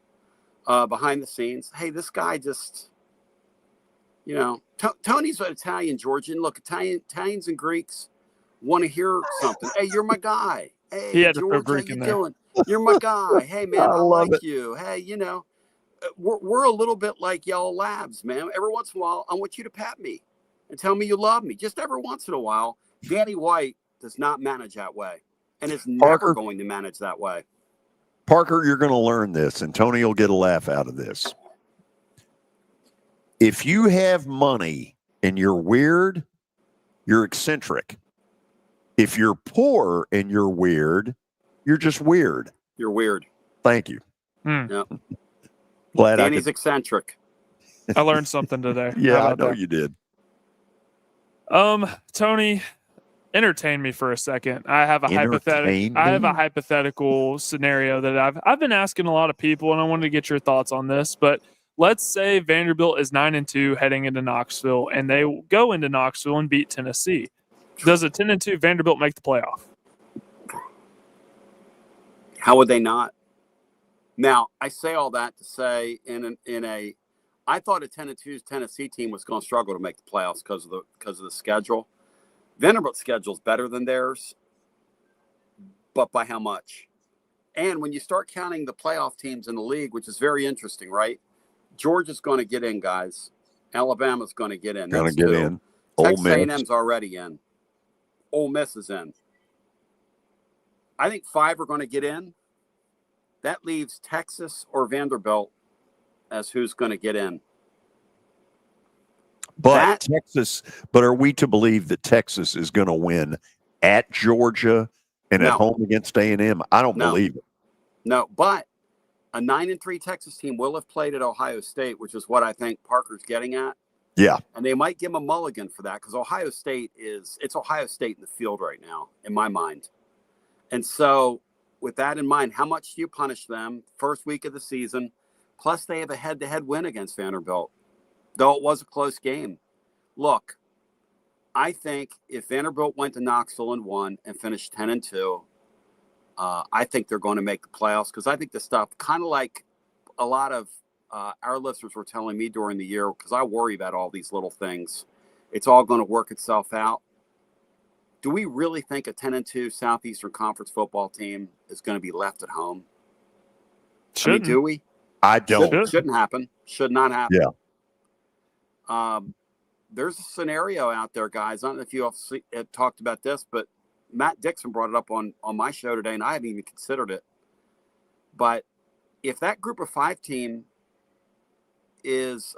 behind the scenes, "Hey, this guy just." Tony's an Italian, Georgian. Look, Italians and Greeks want to hear something. Hey, you're my guy. Hey, George, how you doing? You're my guy. Hey, man, I like you. Hey, we're a little bit like y'all labs, man. Every once in a while, I want you to pat me and tell me you love me. Just every once in a while. Danny White does not manage that way and is never going to manage that way. Parker, you're going to learn this, and Tony will get a laugh out of this. If you have money and you're weird, you're eccentric. If you're poor and you're weird, you're just weird. You're weird. Thank you. Yep. Glad Danny's eccentric. I learned something today. Yeah, I know you did. Tony, entertain me for a second. I have a hypothetical scenario that I've been asking a lot of people, and I wanted to get your thoughts on this. But let's say Vanderbilt is 9-2 heading into Knoxville, and they go into Knoxville and beat Tennessee. Does a 10-2 Vanderbilt make the playoff? How would they not? Now, I say all that to say I thought a 10-2 Tennessee team was going to struggle to make the playoffs because of the schedule. Vanderbilt's schedule is better than theirs, but by how much? And when you start counting the playoff teams in the league, which is very interesting, right? Georgia's going to get in, guys. Alabama's going to get in. Going to get in. Texas A&M's already in. Ole Miss is in. I think 5 are going to get in. That leaves Texas or Vanderbilt as who's going to get in. But but are we to believe that Texas is going to win at Georgia and at home against A&M? I don't believe it. No, but a 9-3 Texas team will have played at Ohio State, which is what I think Parker's getting at. Yeah. And they might give him a mulligan for that because Ohio State it's Ohio State in the field right now, in my mind. And so with that in mind, how much do you punish them first week of the season? Plus they have a head-to-head win against Vanderbilt, though it was a close game. Look, I think if Vanderbilt went to Knoxville and won and finished 10-2, I think they're going to make the playoffs because I think the stuff kind of like a lot of our listeners were telling me during the year, because I worry about all these little things. It's all going to work itself out. Do we really think a 10-2 Southeastern Conference football team is going to be left at home? Shouldn't. I mean, do we? I don't. Shouldn't happen. Should not happen. Yeah. There's a scenario out there, guys. I don't know if you all have talked about this, but Matt Dixon brought it up on my show today, and I haven't even considered it. But if that group of 5 team is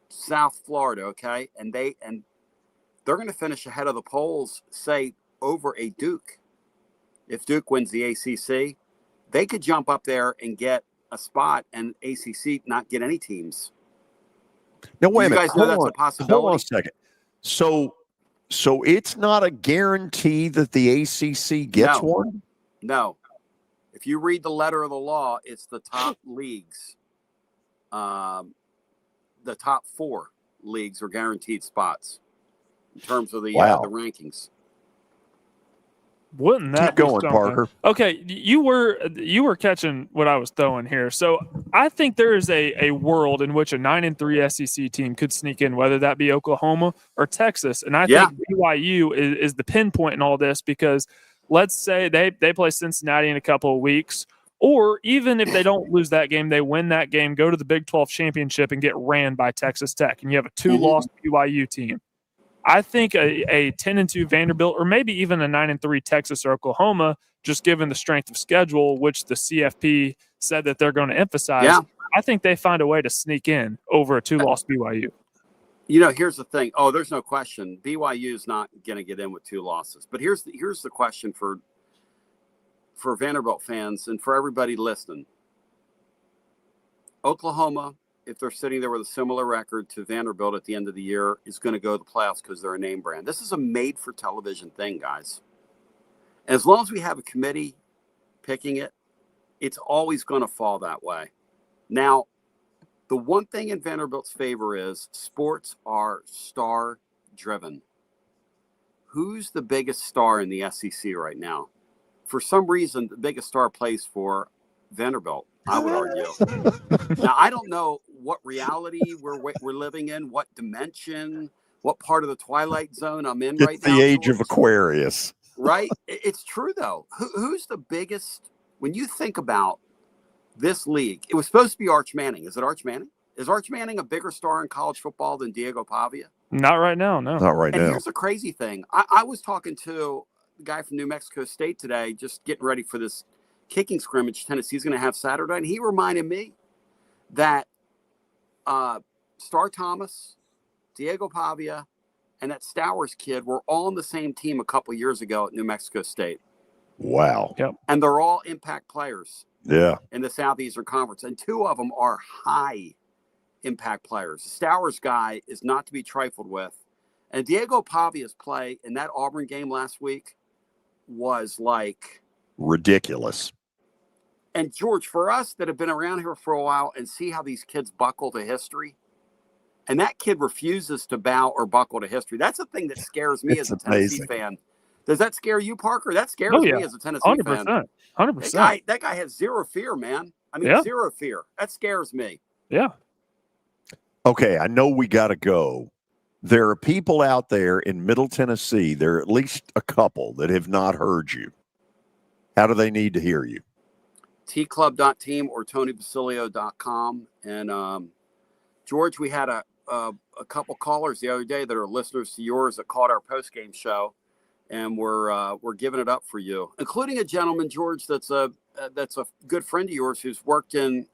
South Florida, okay, and they're going to finish ahead of the polls, say, over a Duke. If Duke wins the ACC, they could jump up there and get a spot, and ACC not get any teams. Now, wait a minute. You guys know that's a possibility? Hold on a second. So it's not a guarantee that the ACC gets one? No. If you read the letter of the law, it's the top leagues. The top 4 leagues are guaranteed spots in terms of the rankings. Wouldn't that keep going, be Parker? Okay, you were catching what I was throwing here. So I think there is a world in which a 9-3 SEC team could sneak in, whether that be Oklahoma or Texas. And I think BYU is the pinpoint in all this because let's say they play Cincinnati in a couple of weeks. Or even if they don't lose that game, they win that game, go to the Big 12 championship, and get ran by Texas Tech, and you have a 2-loss BYU team. I think a 10-2 Vanderbilt, or maybe even a 9-3 Texas or Oklahoma, just given the strength of schedule, which the CFP said that they're going to emphasize, I think they find a way to sneak in over a 2-loss BYU. Here's the thing. Oh, there's no question. BYU is not going to get in with 2 losses. But here's the question for Vanderbilt fans and for everybody listening. Oklahoma, if they're sitting there with a similar record to Vanderbilt at the end of the year, is going to go to the playoffs because they're a name brand. This is a made-for-television thing, guys. As long as we have a committee picking it, it's always going to fall that way. Now, the one thing in Vanderbilt's favor is sports are star-driven. Who's the biggest star in the SEC right now? For some reason, the biggest star plays for Vanderbilt, I would argue. Now, I don't know what reality we're living in, what dimension, what part of the Twilight Zone I'm in right now. It's the age of Aquarius. Right? It's true, though. Who's the biggest, when you think about this league, it was supposed to be Arch Manning. Is it Arch Manning? Is Arch Manning a bigger star in college football than Diego Pavia? Not right now, no. Not right now. And here's the crazy thing. I was talking to a guy from New Mexico State today, just getting ready for this kicking scrimmage Tennessee's going to have Saturday, and he reminded me that Star Thomas, Diego Pavia, and that Stowers kid were all on the same team a couple years ago at New Mexico State. Wow. Yep. And they're all impact players. Yeah. In the Southeastern Conference, and 2 of them are high impact players. The Stowers guy is not to be trifled with. And Diego Pavia's play in that Auburn game last week was like ridiculous. And George, for us that have been around here for a while and see how these kids buckle to history, and that kid refuses to bow or buckle to history. That's the thing that scares me as a Tennessee fan. Does that scare you, Parker? That scares me as a Tennessee 100%, fan. 100%. That guy has zero fear, man. I mean, zero fear. That scares me. Yeah. Okay, I know we got to go. There are people out there in Middle Tennessee, there are at least a couple that have not heard you. How do they need to hear you? tclub.team or tonybasilio.com. And George, we had a couple callers the other day that are listeners to yours that called our post-game show. And we're giving it up for you, including a gentleman, George, that's a good friend of yours who's worked in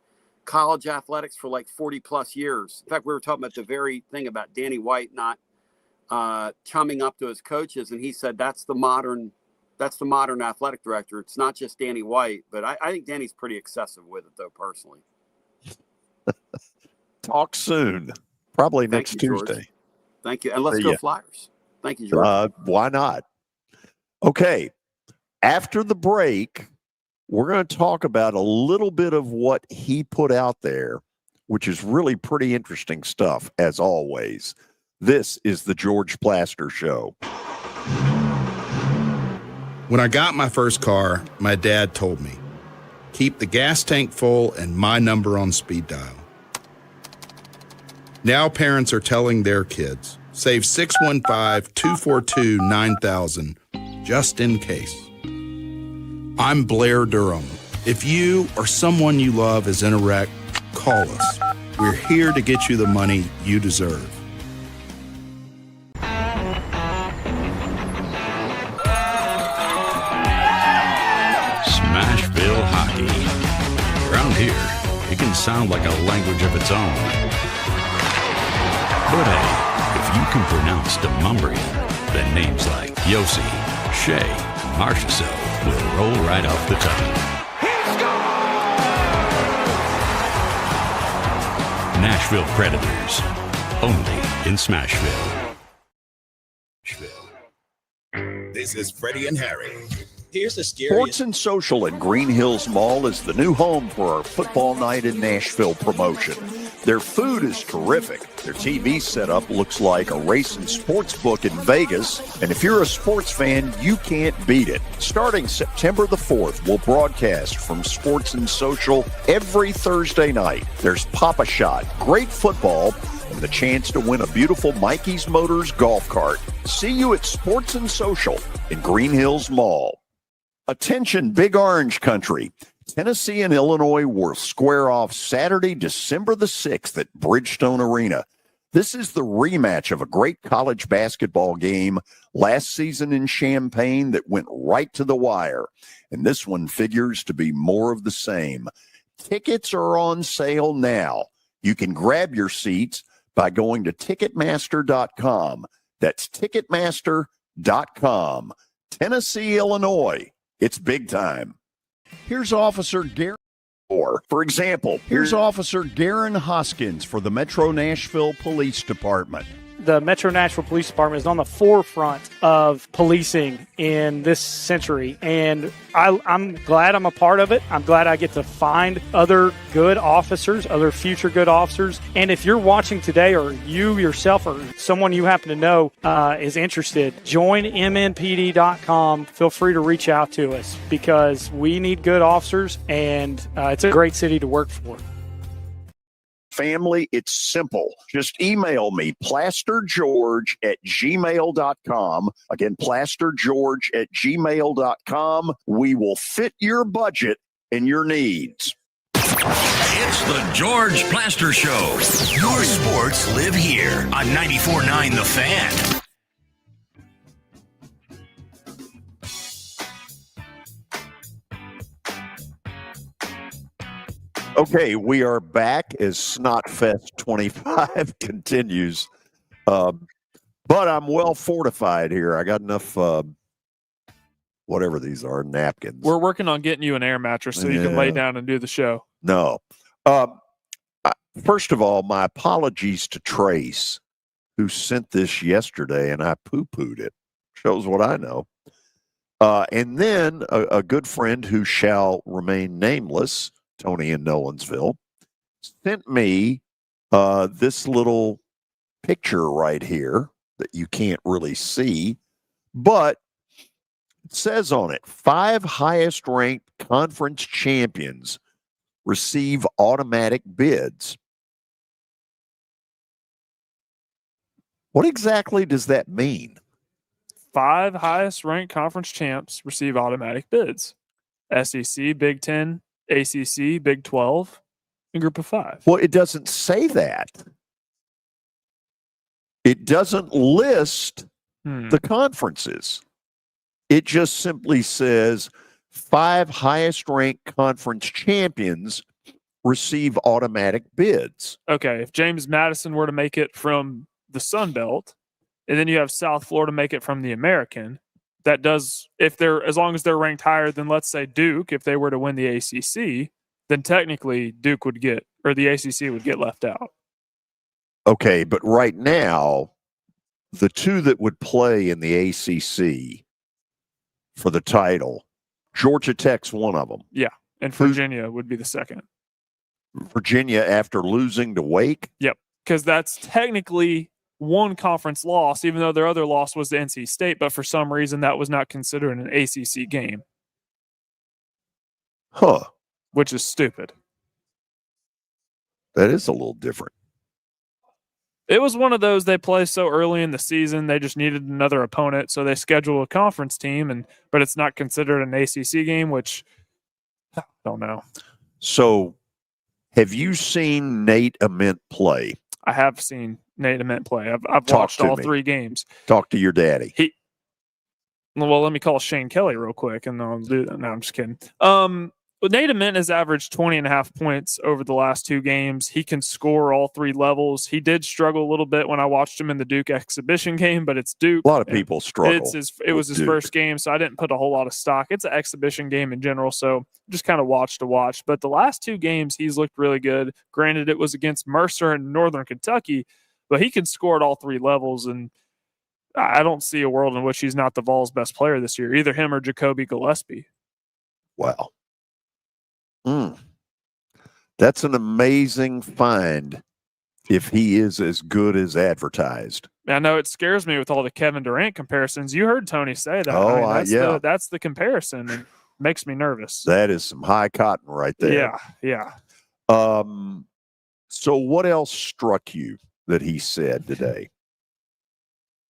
college athletics for like 40 plus years. In fact, we were talking about the very thing about Danny White not chumming up to his coaches, and he said that's the modern athletic director. It's not just Danny White, but I think Danny's pretty excessive with it, though, personally. Talk soon, probably next Tuesday. George. Thank you, and let's go Flyers. Thank you, George. Why not? Okay, after the break, we're going to talk about a little bit of what he put out there, which is really pretty interesting stuff, as always. This is the George Plaster Show. When I got my first car, my dad told me, keep the gas tank full and my number on speed dial. Now parents are telling their kids, save 615-242-9000 just in case. I'm Blair Durham. If you or someone you love is in a wreck, call us. We're here to get you the money you deserve. Smashville hockey. Around here, it can sound like a language of its own. But hey, if you can pronounce Demumbrian, then names like Yossi, Shea, and Marchessault will roll right off the tongue. Nashville Predators, only in Smashville. This is Freddie and Harry. Here's the scary. Sports and Social in Green Hills Mall is the new home for our Football Night in Nashville promotion. Their food is terrific. Their TV setup looks like a racing sports book in Vegas. And if you're a sports fan, you can't beat it. Starting September the 4th, we'll broadcast from Sports and Social every Thursday night. There's Pop-A-Shot, great football, and the chance to win a beautiful Mikey's Motors golf cart. See you at Sports and Social in Green Hills Mall. Attention, Big Orange Country. Tennessee and Illinois will square off Saturday, December the 6th at Bridgestone Arena. This is the rematch of a great college basketball game last season in Champaign that went right to the wire. And this one figures to be more of the same. Tickets are on sale now. You can grab your seats by going to Ticketmaster.com. That's Ticketmaster.com. Tennessee, Illinois. It's big time. Here's Officer Gary. For example, here's Officer Garen Hoskins for the Metro Nashville Police Department. The Metro Nashville Police Department is on the forefront of policing in this century, and I'm glad I'm a part of it. I'm glad I get to find other good officers, other future good officers. And if you're watching today, or you yourself or someone you happen to know is interested, join MNPD.com. Feel free to reach out to us because we need good officers, and it's a great city to work for. Family, it's simple. Just email me, plastergeorge@gmail.com. Again, plastergeorge@gmail.com. We will fit your budget and your needs. It's the George Plaster Show. Your sports live here on 94.9 The Fan. Okay, we are back as Snotfest 25 continues. But I'm well fortified here. I got enough, whatever these are, napkins. We're working on getting you an air mattress so you can lay down and do the show. No. First of all, my apologies to Trace, who sent this yesterday, and I poo-pooed it. Shows what I know. And then a good friend who shall remain nameless, Tony in Nolensville, sent me this little picture right here that you can't really see, but it says on it, 5 highest ranked conference champions receive automatic bids. What exactly does that mean? 5 highest ranked conference champs receive automatic bids. SEC, Big 10, ACC, Big 12, and Group of 5. Well, it doesn't say that. It doesn't list the conferences. It just simply says 5 highest ranked conference champions receive automatic bids. Okay, if James Madison were to make it from the Sun Belt, and then you have South Florida make it from the American, that does, if they're, as long as they're ranked higher than, let's say, Duke, if they were to win the ACC, then technically Duke would get, or the ACC would get left out. Okay, but right now, the 2 that would play in the ACC for the title, Georgia Tech's one of them. Yeah, and Virginia would be the second. Virginia after losing to Wake? Yep, because that's technically one conference loss, even though their other loss was to NC State, but for some reason that was not considered an ACC game. Huh. Which is stupid. That is a little different. It was one of those, they play so early in the season, they just needed another opponent, so they schedule a conference team, but it's not considered an ACC game, which I don't know. So, have you seen Nate Ament play? I have seen Nate Ament play. I've watched all 3 games. Talk to your daddy. Well, let me call Shane Kelly real quick, and I'll do that. No, I'm just kidding. Nate Ament has averaged 20.5 points over the last 2 games. He can score all 3 levels. He did struggle a little bit when I watched him in the Duke exhibition game, but it's Duke. A lot of people struggle. It was his first game, so I didn't put a whole lot of stock. It's an exhibition game in general, so just kind of watch to watch. But the last 2 games, he's looked really good. Granted, it was against Mercer and Northern Kentucky, but he can score at all 3 levels, and I don't see a world in which he's not the Vols' best player this year, either him or Jacoby Gillespie. Wow. That's an amazing find if he is as good as advertised. I know it scares me with all the Kevin Durant comparisons. You heard Tony say that. Oh, that's the comparison, and makes me nervous. That is some high cotton right there. Yeah. So what else struck you that he said today?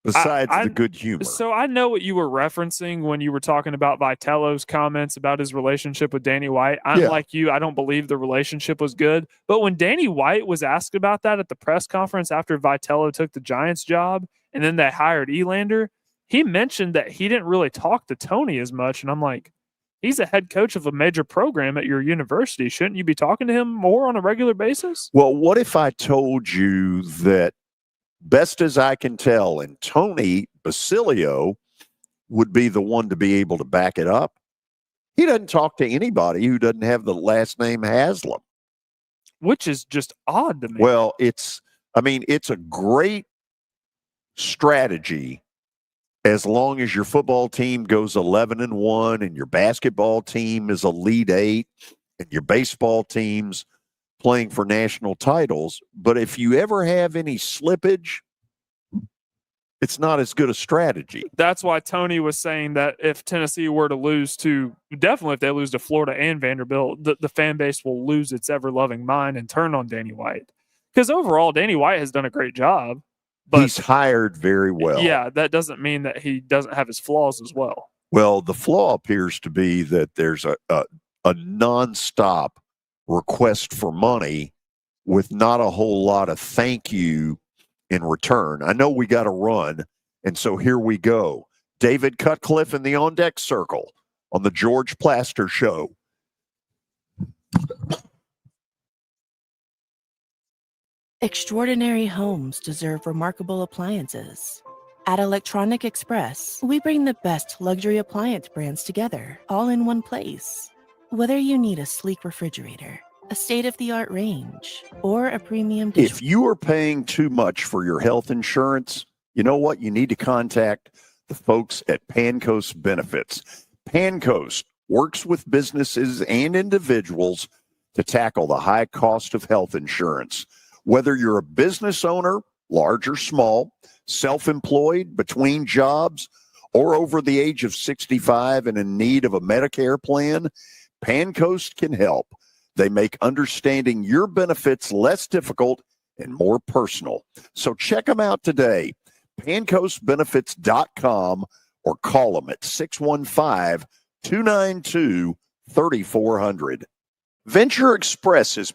besides the good humor. So I know what you were referencing when you were talking about Vitello's comments about his relationship with Danny White. I'm like you. I don't believe the relationship was good. But when Danny White was asked about that at the press conference after Vitello took the Giants job and then they hired Elander, he mentioned that he didn't really talk to Tony as much. And I'm like, he's a head coach of a major program at your university. Shouldn't you be talking to him more on a regular basis? Well, what if I told you that, best as I can tell, and Tony Basilio would be the one to be able to back it up? He doesn't talk to anybody who doesn't have the last name Haslam. Which is just odd to me. Well, it's a great strategy as long as your football team goes 11-1 and your basketball team is Elite Eight and your baseball team's playing for national titles. But if you ever have any slippage, it's not as good a strategy. That's why Tony was saying that if Tennessee were to lose to, definitely if they lose to Florida and Vanderbilt, the fan base will lose its ever-loving mind and turn on Danny White. Because overall, Danny White has done a great job. But he's hired very well. Yeah, that doesn't mean that he doesn't have his flaws as well. Well, the flaw appears to be that there's a nonstop request for money with not a whole lot of thank you in return. I know we got to run, and so here we go. David Cutcliffe in the On Deck Circle on the George Plaster Show. Extraordinary homes deserve remarkable appliances. At Electronic Express, we bring the best luxury appliance brands together, all in one place. Whether you need a sleek refrigerator, a state-of-the-art range, or a premium dish. If you are paying too much for your health insurance, you know what? You need to contact the folks at Pancoast Benefits. Pancoast works with businesses and individuals to tackle the high cost of health insurance. Whether you're a business owner, large or small, self-employed, between jobs, or over the age of 65 and in need of a Medicare plan, Pancoast can help. They make understanding your benefits less difficult and more personal. So check them out today, pancoastbenefits.com, or call them at 615-292-3400. Venture Express has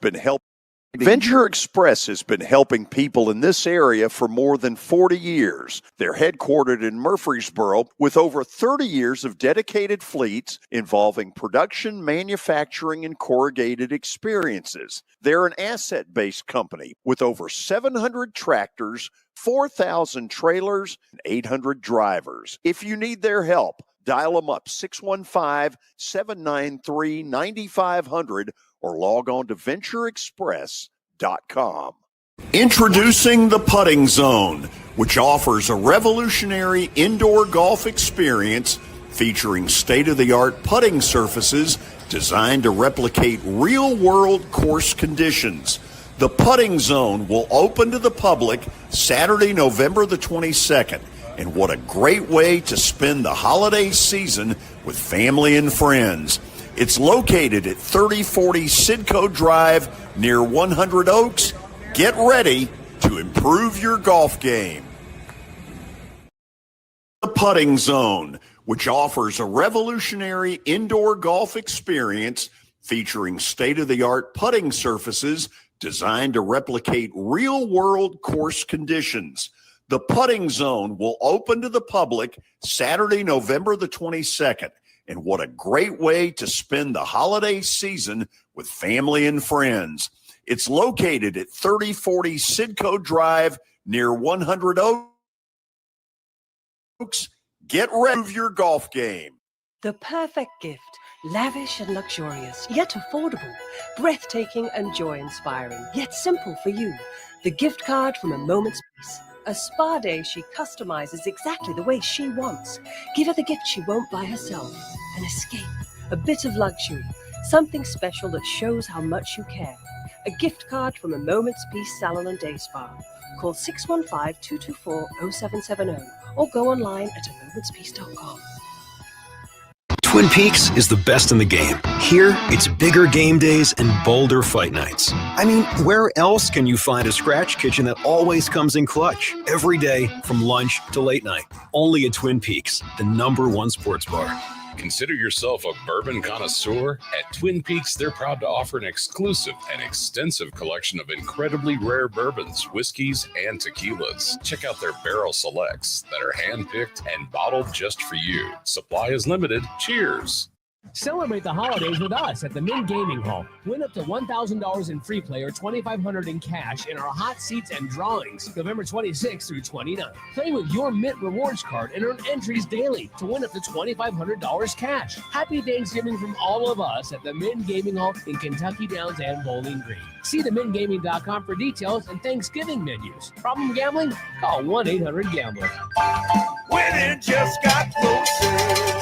been helping people in this area for more than 40 years. They're headquartered in Murfreesboro with over 30 years of dedicated fleets involving production, manufacturing, and corrugated experiences. They're an asset-based company with over 700 tractors, 4,000 trailers, and 800 drivers. If you need their help, dial them up, 615-793-9500, or log on to ventureexpress.com. Introducing the Putting Zone, which offers a revolutionary indoor golf experience featuring state-of-the-art putting surfaces designed to replicate real-world course conditions. The Putting Zone will open to the public Saturday, November the 22nd. And what a great way to spend the holiday season with family and friends. It's located at 3040 Sidco Drive near 100 Oaks. Get ready to improve your golf game. The Putting Zone, which offers a revolutionary indoor golf experience featuring state-of-the-art putting surfaces designed to replicate real-world course conditions. The Putting Zone will open to the public Saturday, November the 22nd. And what a great way to spend the holiday season with family and friends. It's located at 3040 Sidco Drive near 100 Oaks. Get ready for your golf game. The perfect gift. Lavish and luxurious, yet affordable. Breathtaking and joy-inspiring, yet simple for you. The gift card from A Moment's Peace. A spa day she customizes exactly the way she wants. Give her the gift she won't buy herself. An escape, a bit of luxury, something special that shows how much you care. A gift card from A Moment's Peace Salon and Day Spa. Call 615-224-0770 or go online at amomentspeace.com. Twin Peaks is the best in the game. Here, it's bigger game days and bolder fight nights. I mean, where else can you find a scratch kitchen that always comes in clutch? Every day, from lunch to late night. Only at Twin Peaks, the #1 sports bar. Consider yourself a bourbon connoisseur? At Twin Peaks, they're proud to offer an exclusive and extensive collection of incredibly rare bourbons, whiskeys, and tequilas. Check out their barrel selects that are hand-picked and bottled just for you. Supply is limited. Cheers. Celebrate the holidays with us at the Mint Gaming Hall. Win up to $1,000 in free play or $2,500 in cash in our hot seats and drawings November 26th through 29th. Play with your Mint Rewards card and earn entries daily to win up to $2,500 cash. Happy Thanksgiving from all of us at the Mint Gaming Hall in Kentucky Downs and Bowling Green. See themintgaming.com for details and Thanksgiving menus. Problem gambling? Call 1-800-GAMBLER. Winning just got closer.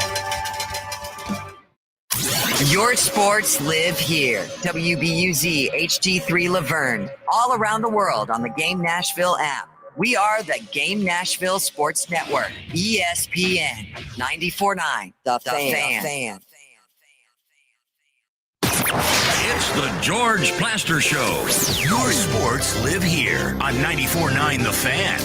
Your sports live here. WBUZ HD3 Laverne. All around the world on the Game Nashville app. We are the Game Nashville Sports Network. ESPN 94.9. The Fan. It's the George Plaster Show. Your sports live here on 94.9 The Fan.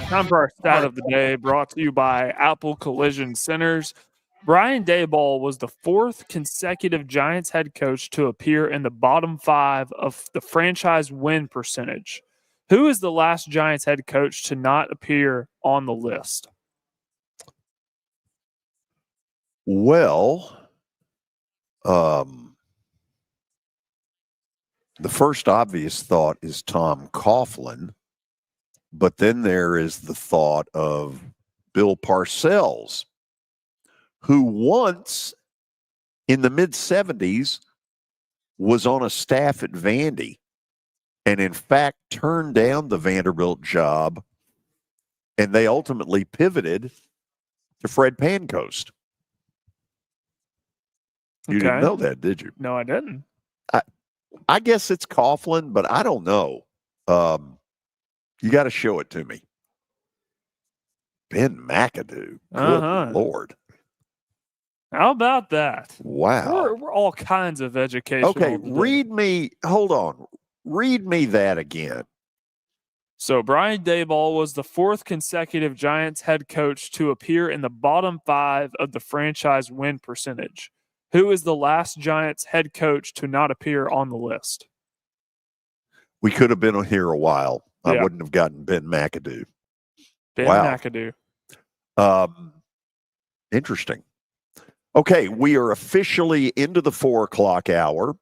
Time for our stat of the day, brought to you by Apple Collision Centers. Brian Daboll was the 4th consecutive Giants head coach to appear in the bottom 5 of the franchise win percentage. Who is the last Giants head coach to not appear on the list? Well, the first obvious thought is Tom Coughlin. But then there is the thought of Bill Parcells, who once in the mid-'70s was on a staff at Vandy and, in fact, turned down the Vanderbilt job, and they ultimately pivoted to Fred Pancoast. You didn't know that, did you? No, I didn't. I guess it's Coughlin, but I don't know. You got to show it to me. Ben McAdoo. Good Lord. How about that? Wow. We're all kinds of educational. Okay, hold on. Read me that again. So Brian Daboll was the 4th consecutive Giants head coach to appear in the bottom 5 of the franchise win percentage. Who is the last Giants head coach to not appear on the list? We could have been on here a while. Yeah. I wouldn't have gotten Ben McAdoo. Ben Wow. McAdoo. Interesting. Okay, we are officially into the 4 o'clock hour.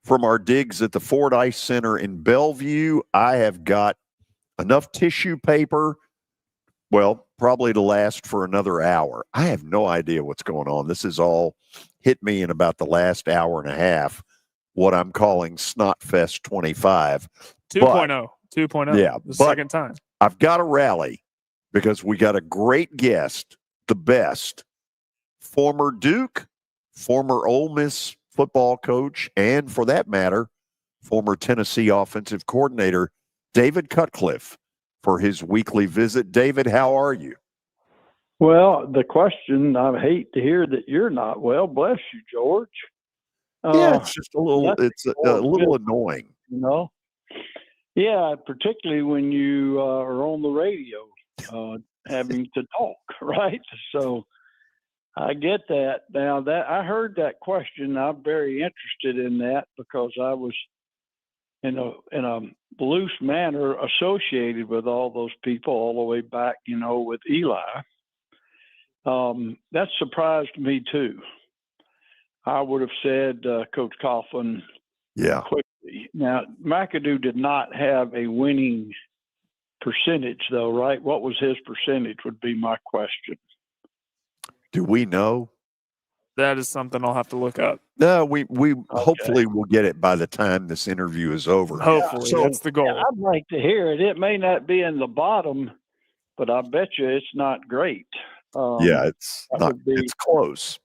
From our digs at the Ford Ice Center in Bellevue, I have got enough tissue paper, well, probably to last for another hour. I have no idea what's going on. This has all hit me in about the last hour and a half, what I'm calling Snotfest 25. 2.0. 2.0. Yeah, The second time. I've got to rally because we got a great guest, the best, former Duke, former Ole Miss football coach, and for that matter, former Tennessee offensive coordinator, David Cutcliffe, for his weekly visit. David, how are you? Well, the question, I hate to hear that you're not well. Bless you, George. Yeah, it's just a little annoying. You know? Yeah, particularly when you are on the radio having to talk, right? So I get that. Now, that I heard that question. I'm very interested in that because I was in a loose manner associated with all those people all the way back, with Eli. That surprised me too. I would have said Coach Coughlin quickly. Now, McAdoo did not have a winning percentage, though, right? What was his percentage would be my question. Do we know? That is something I'll have to look up. No, we hopefully we'll get it by the time this interview is over. Hopefully, that's the goal. I'd like to hear it. It may not be in the bottom, but I bet you it's not great. It's not. It's close.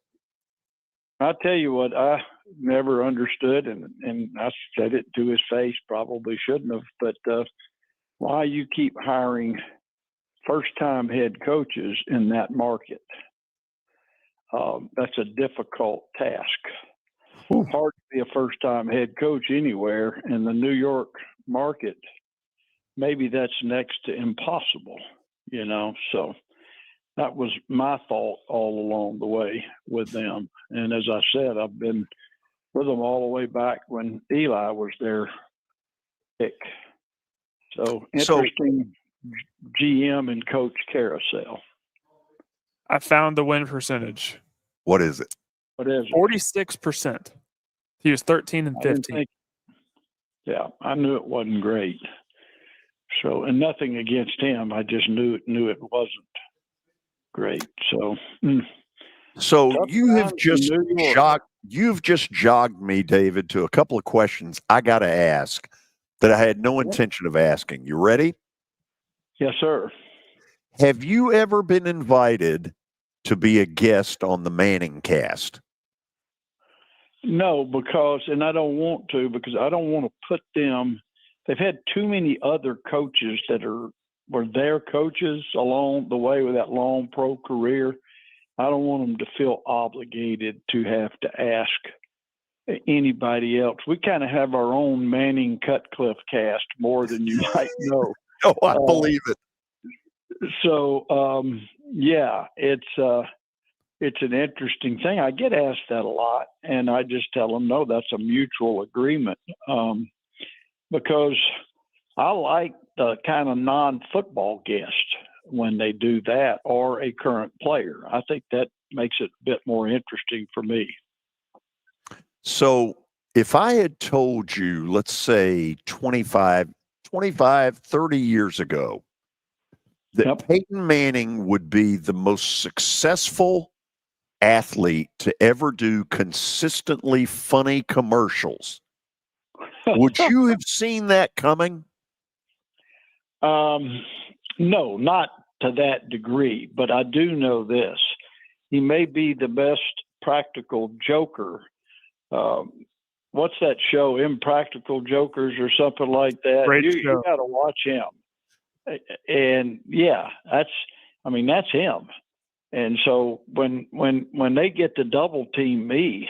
I'll tell you what, I never understood, and I said it to his face, probably shouldn't have, but why you keep hiring first-time head coaches in that market. That's a difficult task. Hard to be a first-time head coach anywhere in the New York market. Maybe that's next to impossible, So that was my thought all along the way with them. And as I said, I've been with them all the way back when Eli was their pick. So interesting GM and coach carousel. I found the win percentage. What is it? What is it? 46%. He was 13 and 15. I knew it wasn't great. So, and nothing against him. I just knew it wasn't great. So, you've just jogged me, David, to a couple of questions I got to ask that I had no intention of asking. You ready? Yes, sir. Have you ever been invited to be a guest on the Manning Cast? No, and I don't want to, because I don't want to put them. They've had too many other coaches that were their coaches along the way with that long pro career. I don't want them to feel obligated to have to ask anybody else. We kind of have our own Manning Cutcliffe cast more than you might know. Oh, I believe it. So, it's an interesting thing. I get asked that a lot, and I just tell them, no, that's a mutual agreement. Because I like the kind of non-football guest when they do that, or a current player. I think that makes it a bit more interesting for me. So if I had told you, let's say 25, 30 years ago, that Peyton Manning would be the most successful athlete to ever do consistently funny commercials, would you have seen that coming? No, not to that degree, but I do know this. He may be the best practical joker. What's that show, Impractical Jokers or something like that? You got to watch him. And that's him. And so when they get to double team me,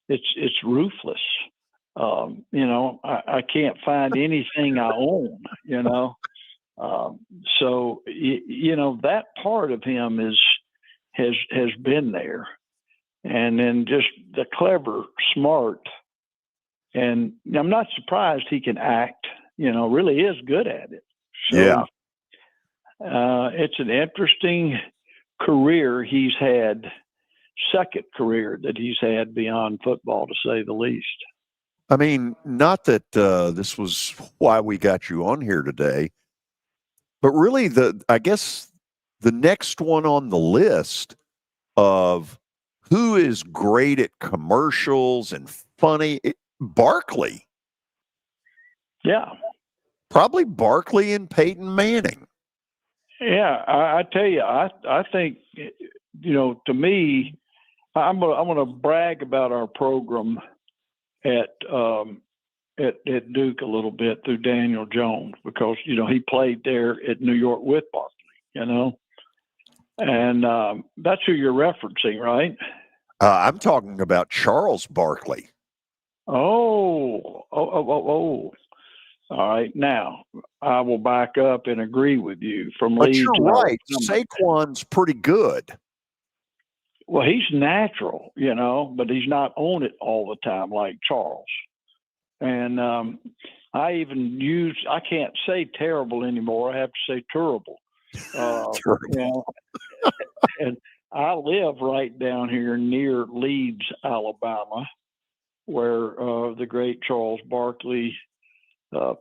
it's ruthless. I can't find anything I own, so that part of him has been there. And then just the clever, smart, and I'm not surprised he can act, really is good at it. So, it's an interesting career he's had, second career that he's had beyond football, to say the least. I mean, not that this was why we got you on here today, but really I guess the next one on the list of who is great at commercials and funny, Barkley. Yeah. Probably Barkley and Peyton Manning. Yeah, I tell you, I think, to me, I'm gonna brag about our program at Duke a little bit through Daniel Jones, because he played there at New York with Barkley, and that's who you're referencing, right? I'm talking about Charles Barkley. Oh. All right, now I will back up and agree with you. But you're right. Saquon's pretty good. Well, he's natural, but he's not on it all the time like Charles. And I can't say terrible anymore. I have to say terrible. And I live right down here near Leeds, Alabama, where the great Charles Barkley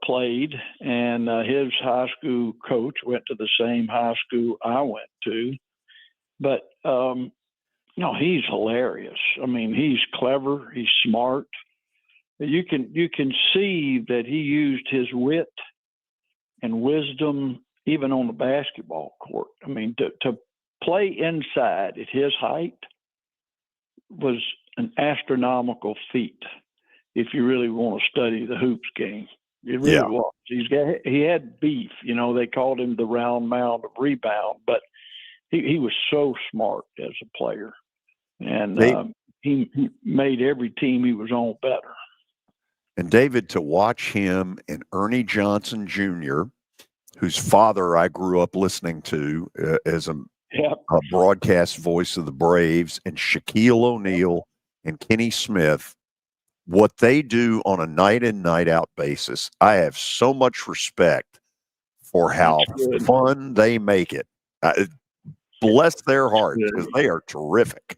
played, and his high school coach went to the same high school I went to. But he's hilarious. I mean, he's clever, he's smart. You can see that he used his wit and wisdom even on the basketball court. I mean, to play inside at his height was an astronomical feat if you really want to study the hoops game. It really was. He had beef. They called him the round mound of rebound, but he was so smart as a player, and he made every team he was on better. And David, to watch him and Ernie Johnson Jr., whose father I grew up listening to as a broadcast voice of the Braves, and Shaquille O'Neal and Kenny Smith, what they do on a night in, night out basis, I have so much respect for how fun they make it. Bless their hearts, because they are terrific.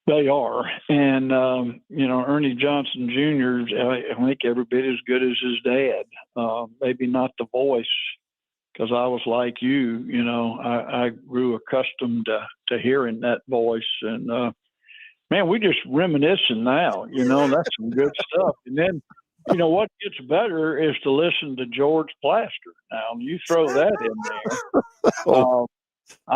They are. And, Ernie Johnson Jr., I think every bit as good as his dad. Maybe not the voice, because I was like you, I grew accustomed to hearing that voice. And, man, we just reminiscing now, that's some good stuff. And then, what gets better is to listen to George Plaster. Now, you throw that in there. I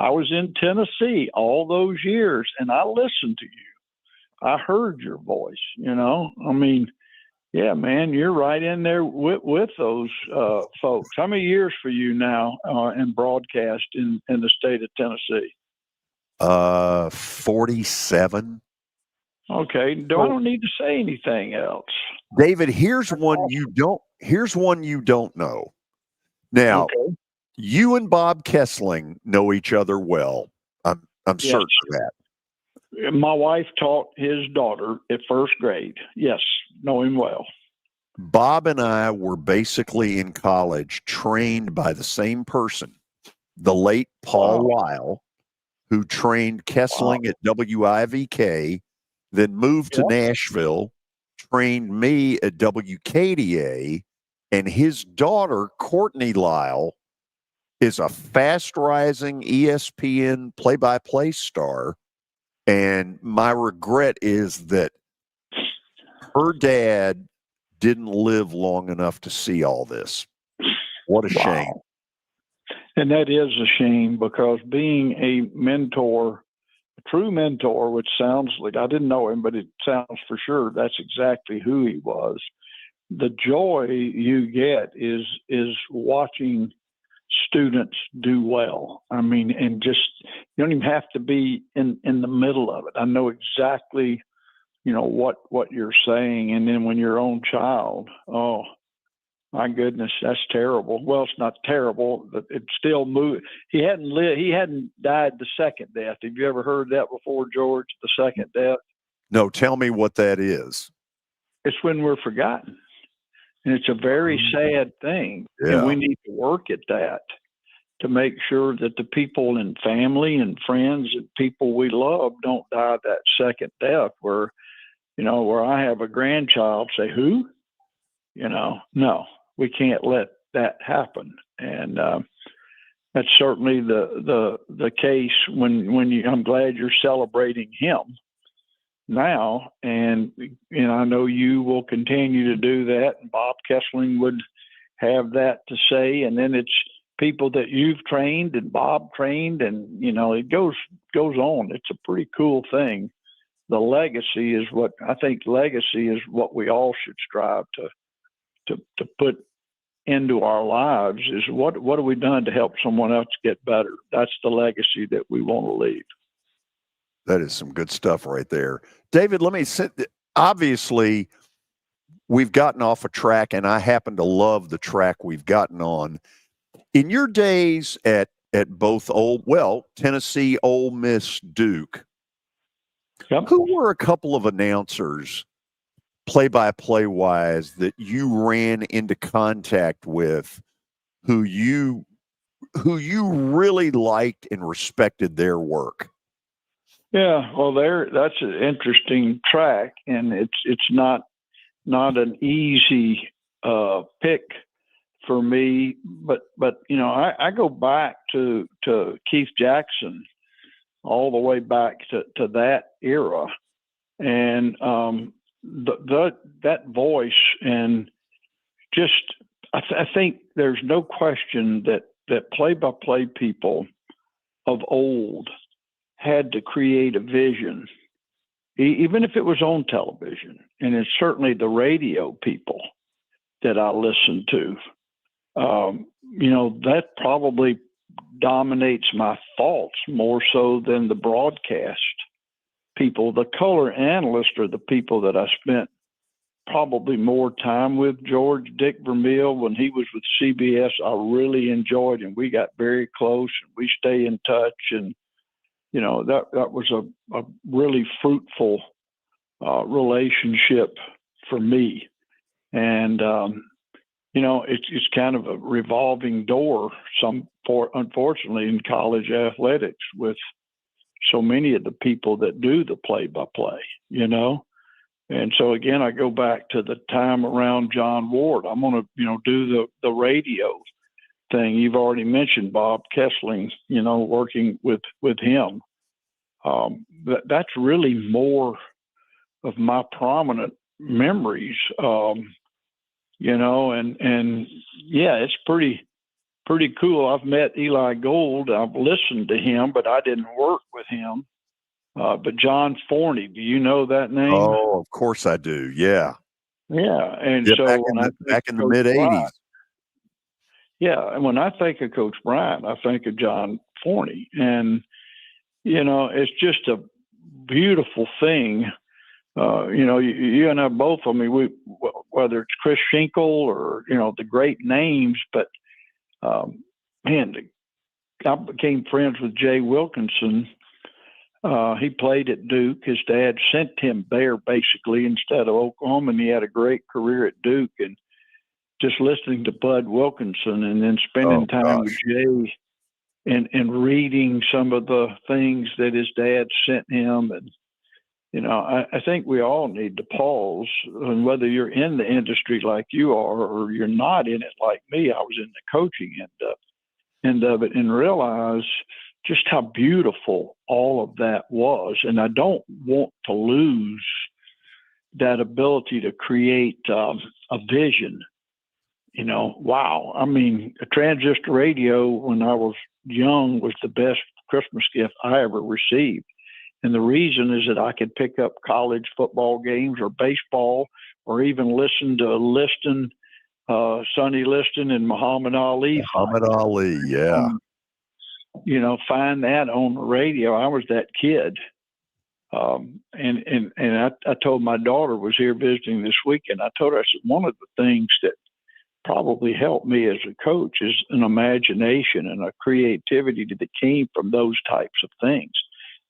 was in Tennessee all those years, and I listened to you. I heard your voice, I mean, yeah, man, you're right in there with those folks. How many years for you now in broadcast in the state of Tennessee? 47. Okay. I don't need to say anything else. David, here's one you don't know. Now, you and Bob Kessling know each other well. I'm certain of that. My wife taught his daughter at first grade. Yes, know him well. Bob and I were basically in college trained by the same person, the late Paul Weil, who trained Kessling at WIVK, then moved to Nashville, trained me at WKDA, and his daughter, Courtney Lyle, is a fast-rising ESPN play-by-play star. And my regret is that her dad didn't live long enough to see all this. What a shame. And that is a shame, because being a mentor, a true mentor, which sounds like, I didn't know him, but it sounds for sure that's exactly who he was. The joy you get is watching students do well. I mean, and just, you don't even have to be in the middle of it. I know exactly, what you're saying. And then when your own child, oh my goodness, that's terrible. Well, it's not terrible, but it still moved. He hadn't died the second death. Have you ever heard that before, George? The second death? No, tell me what that is. It's when we're forgotten. And it's a very sad thing. Yeah. And we need to work at that to make sure that the people in family and friends and people we love don't die that second death where I have a grandchild say, who? No, we can't let that happen. And that's certainly the case when I'm glad you're celebrating him now, and I know you will continue to do that, and Bob Kessling would have that to say, and then it's people that you've trained and Bob trained, and it goes on. It's a pretty cool thing. The legacy is what we all should strive to put into our lives, is what have we done to help someone else get better? That's the legacy that we want to leave. That is some good stuff right there. David, let me sit. Obviously, we've gotten off a track, and I happen to love the track we've gotten on. In your days at both Tennessee, Ole Miss, Duke, who were a couple of announcers, play-by-play wise, that you ran into contact with, who you really liked and respected their work? Yeah, well, that's an interesting track, and it's not an easy pick for me. But I go back to Keith Jackson, all the way back to that era, and that voice, and just I think there's no question that play-by-play people of old had to create a vision even if it was on television, and it's certainly the radio people that I listen to, that probably dominates my thoughts more so than the broadcast people. The color analysts are the people that I spent probably more time with. George Dick Vermeil, when he was with CBS, I really enjoyed him. We got very close and we stay in touch. And, that was a really fruitful relationship for me. And, it's kind of a revolving door, unfortunately, in college athletics with so many of the people that do the play-by-play, And so, again, I go back to the time around John Ward. I'm going to, do the radio thing. You've already mentioned Bob Kessling, working with him. That's really more of my prominent memories, and yeah, it's pretty cool. I've met Eli Gold. I've listened to him, but I didn't work with him. But John Forney, do you know that name? Oh, of course I do. Yeah. Yeah. And so back in the mid 80s. Yeah. And when I think of Coach Bryant, I think of John Forney. And, it's just a beautiful thing. You and I both, whether it's Chris Schenkel or, the great names, but, I became friends with Jay Wilkinson. He played at Duke. His dad sent him there basically instead of Oklahoma, and he had a great career at Duke. And just listening to Bud Wilkinson and then spending time with Jay and reading some of the things that his dad sent him. And, I think we all need to pause, and whether you're in the industry like you are or you're not in it like me. I was in the coaching end of it, and realize just how beautiful all of that was. And I don't want to lose that ability to create a vision. Wow. A transistor radio when I was young was the best Christmas gift I ever received. And the reason is that I could pick up college football games or baseball, or even listen to Sonny Liston and Muhammad Ali. Ali, yeah. Find that on the radio. I was that kid. And I told my daughter was here visiting this weekend. I told her, I said, one of the things that probably helped me as a coach is an imagination and a creativity that came from those types of things.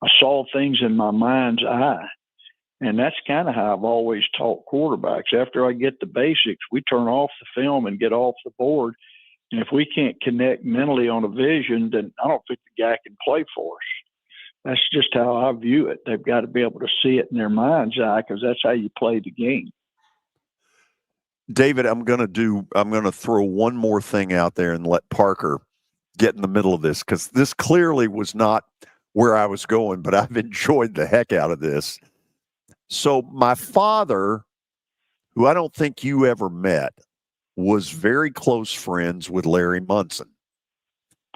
I saw things in my mind's eye. And that's kind of how I've always taught quarterbacks. After I get the basics, we turn off the film and get off the board. And if we can't connect mentally on a vision, then I don't think the guy can play for us. That's just how I view it. They've got to be able to see it in their mind's eye, because that's how you play the game. David, I'm going to throw one more thing out there and let Parker get in the middle of this, because this clearly was not where I was going, but I've enjoyed the heck out of this. So my father, who I don't think you ever met, was very close friends with Larry Munson.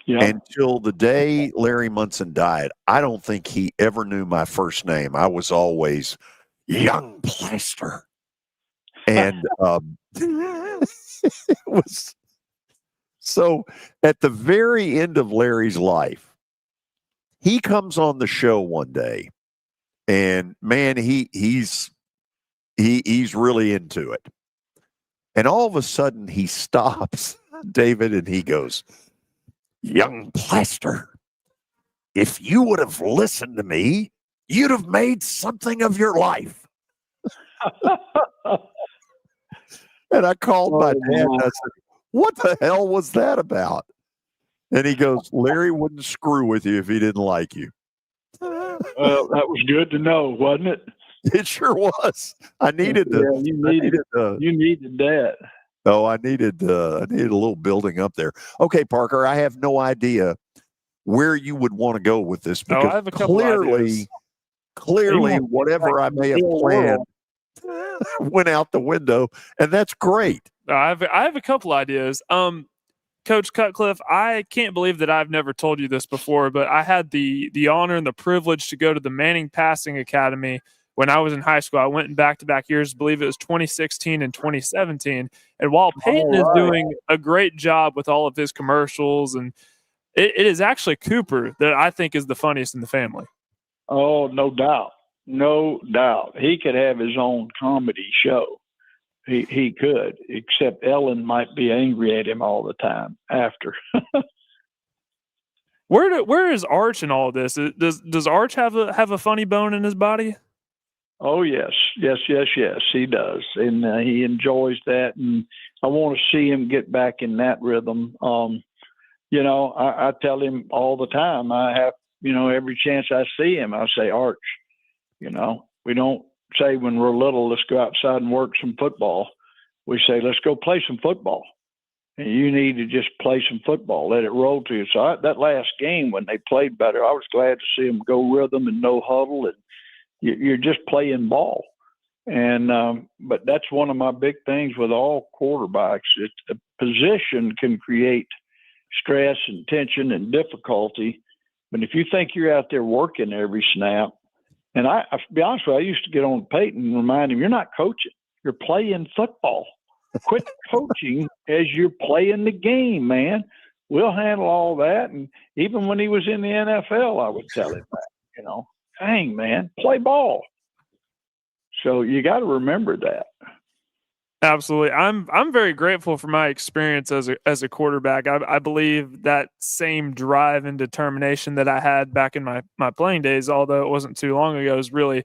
Yeah. Until the day Larry Munson died, I don't think he ever knew my first name. I was always Young Plaster. And it was so at the very end of Larry's life, he comes on the show one day, and man, he's really into it. And all of a sudden he stops, David, and he goes, "Young Plaster, if you would have listened to me, you'd have made something of your life." And I called my dad and I said, "What the hell was that about?" And he goes, "Larry wouldn't screw with you if he didn't like you." Well, that was good to know, wasn't it? It sure was. I needed you needed that. Oh, I needed a little building up there. Okay, Parker, I have no idea where you would want to go with this, because I have a couple ideas. Clearly, whatever I may have planned went out the window, and that's great. I have a couple ideas. Coach Cutcliffe, I can't believe that I've never told you this before, but I had the honor and the privilege to go to the Manning Passing Academy when I was in high school. I went in back-to-back years, I believe it was 2016 and 2017. And while Peyton is doing a great job with all of his commercials, and it is actually Cooper that I think is the funniest in the family. Oh, no doubt. No doubt. He could have his own comedy show. He could, except Ellen might be angry at him all the time after. Where is Arch in all this? Does Arch have a funny bone in his body? Oh, yes. He does. And he enjoys that. And I want to see him get back in that rhythm. You know, I tell him all the time, I have, you know, every chance I see him, I say, Arch, you know, we don't say when we're little, let's go outside and work some football. We say, let's go play some football. And you need to just play some football, let it roll to you. So that last game when they played better, I was glad to see them go rhythm and no huddle. And you're just playing ball. And but that's one of my big things with all quarterbacks. It's a position can create stress and tension and difficulty. But if you think you're out there working every snap, and I to be honest with you, I used to get on Peyton and remind him, you're not coaching, you're playing football. Quit coaching as you're playing the game, man. We'll handle all that. And even when he was in the NFL, I would tell him that, you know, dang, man, play ball. So you got to remember that. Absolutely. I'm very grateful for my experience as a quarterback. I believe that same drive and determination that I had back in my playing days, although it wasn't too long ago, has really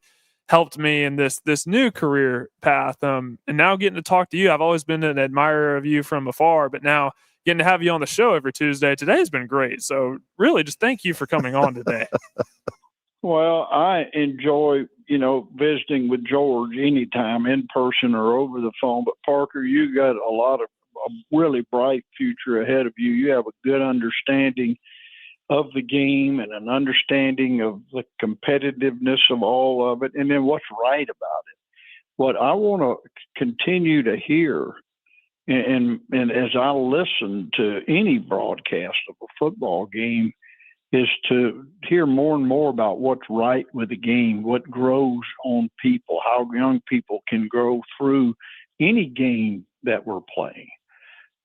helped me in this new career path. And now getting to talk to you, I've always been an admirer of you from afar, but now getting to have you on the show every Tuesday, today's been great. So really just thank you for coming on today. Well, I enjoy, you know, visiting with George anytime in person or over the phone. But Parker, you got a really bright future ahead of you. You have a good understanding of the game and an understanding of the competitiveness of all of it, and then what's right about it. What I want to continue to hear, and as I listen to any broadcast of a football game, is to hear more and more about what's right with the game, what grows on people, how young people can grow through any game that we're playing.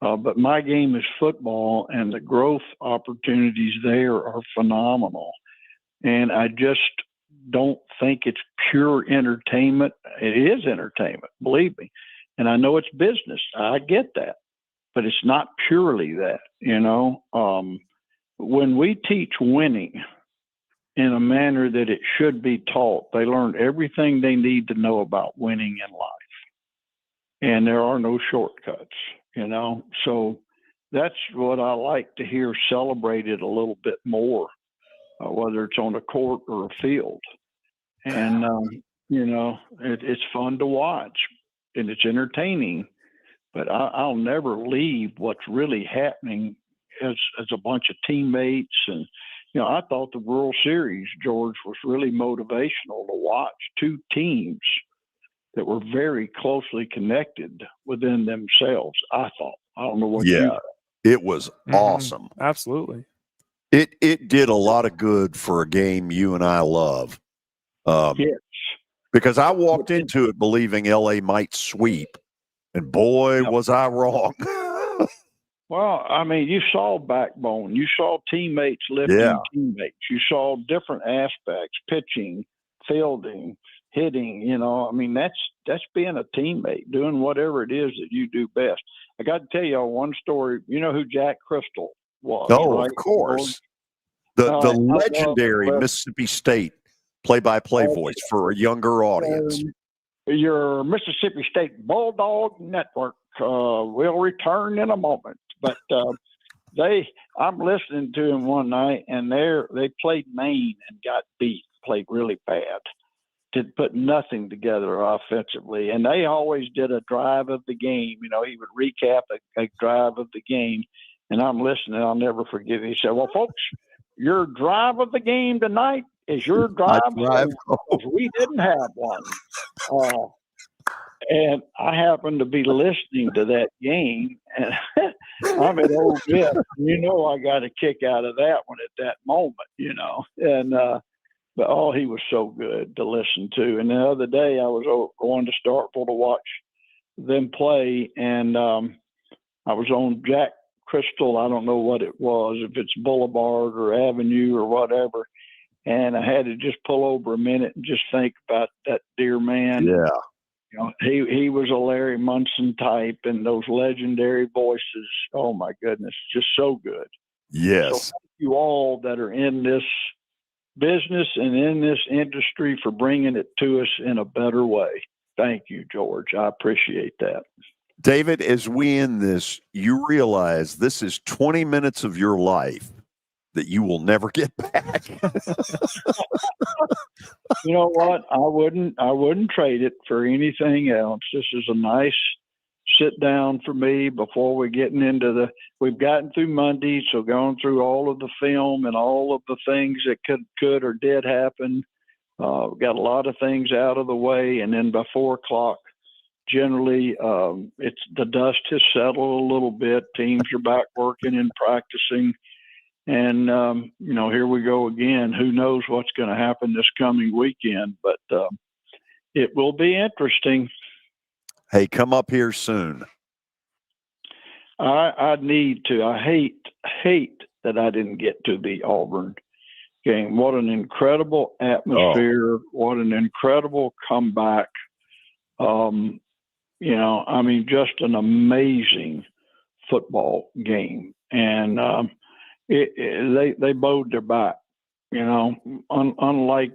But my game is football, and the growth opportunities there are phenomenal. And I just don't think it's pure entertainment. It is entertainment, believe me. And I know it's business. I get that. But it's not purely that, you know. When we teach winning in a manner that it should be taught, they learn everything they need to know about winning in life. And there are no shortcuts, you know. So that's what I like to hear celebrated a little bit more, whether it's on a court or a field. And, you know, it's fun to watch and it's entertaining, but I'll never leave what's really happening as a bunch of teammates. And, you know, I thought the World Series, George, was really motivational to watch two teams that were very closely connected within themselves, I thought. I don't know what you. It was awesome. Absolutely. It did a lot of good for a game you and I love. Yes. Because I walked into it believing LA might sweep, and boy, was I wrong. Well, I mean, you saw backbone. You saw teammates lifting teammates. You saw different aspects, pitching, fielding, hitting. You know, I mean, that's being a teammate, doing whatever it is that you do best. I got to tell you one story. You know who Jack Crystal was? Oh, right? of course. The legendary Mississippi State play-by-play voice for a younger audience. Your Mississippi State Bulldog Network will return in a moment. But I'm listening to him one night, and they played Maine and got beat, played really bad. Did put nothing together offensively. And they always did a drive of the game. You know, he would recap a drive of the game. And I'm listening, I'll never forget it. He said, well, folks, your drive of the game tonight is your drive. We didn't have one. And I happened to be listening to that game, and I'm at Ole Miss. You know, I got a kick out of that one at that moment, you know. And But he was so good to listen to. And the other day I was going to Starkville to watch them play, and I was on Jack Crystal. I don't know what it was, if it's Boulevard or Avenue or whatever. And I had to just pull over a minute and just think about that dear man. Yeah. You know, he was a Larry Munson type, and those legendary voices. Oh my goodness, just so good. Yes. So thank you all that are in this business and in this industry for bringing it to us in a better way. Thank you, George. I appreciate that. David, as we end this, you realize this is 20 minutes of your life that you will never get back. You know what? I wouldn't trade it for anything else. This is a nice sit down for me before we're getting into we've gotten through Monday, so going through all of the film and all of the things that could or did happen. We've got a lot of things out of the way, and then by 4:00, generally, it's the dust has settled a little bit. Teams are back working and practicing. And, here we go again. Who knows what's going to happen this coming weekend, but it will be interesting. Hey, come up here soon. I need to. I hate that I didn't get to the Auburn game. What an incredible atmosphere. Oh. What an incredible comeback. Just an amazing football game. And they bowed their back, unlike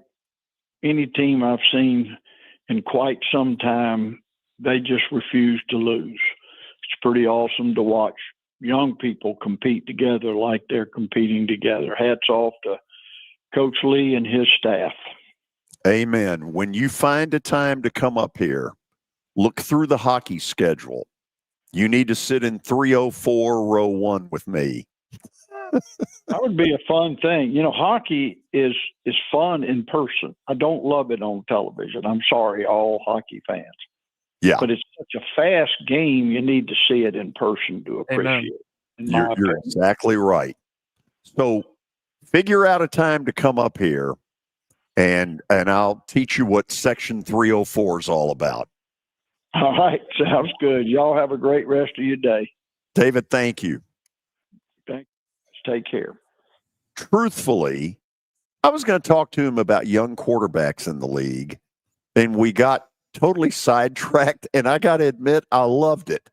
any team I've seen in quite some time. They just refuse to lose. It's pretty awesome to watch young people compete together like they're competing together. Hats off to Coach Lee and his staff. Amen. When you find a time to come up here, look through the hockey schedule. You need to sit in 304 row 1 with me. That would be a fun thing. Hockey is fun in person. I don't love it on television. I'm sorry, all hockey fans. Yeah. But it's such a fast game, you need to see it in person to appreciate it. You're exactly right. So figure out a time to come up here, and I'll teach you what Section 304 is all about. All right. Sounds good. Y'all have a great rest of your day. David, thank you. Take care. Truthfully, I was going to talk to him about young quarterbacks in the league, and we got totally sidetracked, and I got to admit, I loved it.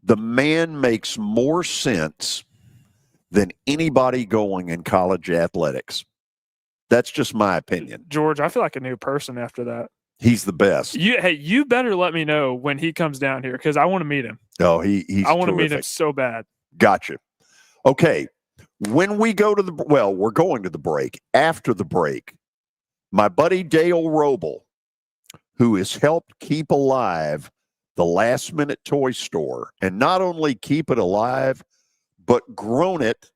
The man makes more sense than anybody going in college athletics. That's just my opinion. George, I feel like a new person after that. He's the best. You better let me know when he comes down here, because I want to meet him. Oh, he's I want to meet terrific. him so bad. Gotcha. Okay, when we go to we're going to the break. After the break, my buddy Dale Roble, who has helped keep alive the Last Minute Toy Store, and not only keep it alive, but grown it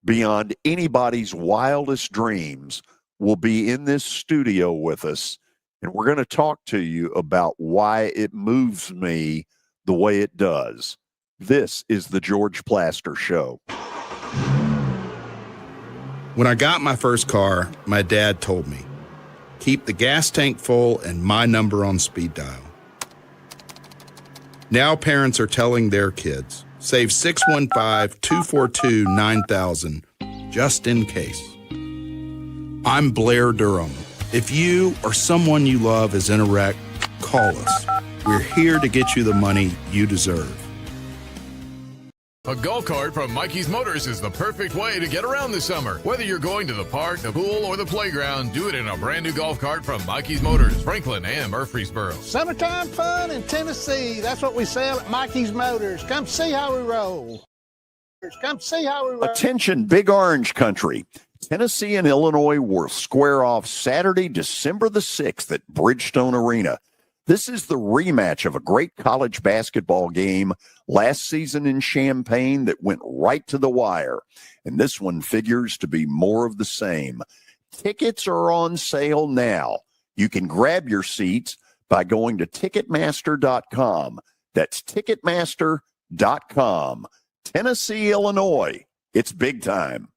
beyond anybody's wildest dreams, will be in this studio with us, and we're going to talk to you about why it moves me the way it does. This is the George Plaster Show. When I got my first car, my dad told me, keep the gas tank full and my number on speed dial. Now parents are telling their kids, save 615-242-9000 just in case. I'm Blair Durham. If you or someone you love is in a wreck, call us. We're here to get you the money you deserve. A golf cart from Mikey's Motors is the perfect way to get around this summer. Whether you're going to the park, the pool, or the playground, do it in a brand new golf cart from Mikey's Motors, Franklin and Murfreesboro. Summertime fun in Tennessee. That's what we sell at Mikey's Motors. Come see how we roll. Come see how we roll. Attention, Big Orange Country. Tennessee and Illinois will square off Saturday, December the 6th at Bridgestone Arena. This is the rematch of a great college basketball game last season in Champaign that went right to the wire. And this one figures to be more of the same. Tickets are on sale now. You can grab your seats by going to Ticketmaster.com. That's Ticketmaster.com. Tennessee, Illinois. It's big time.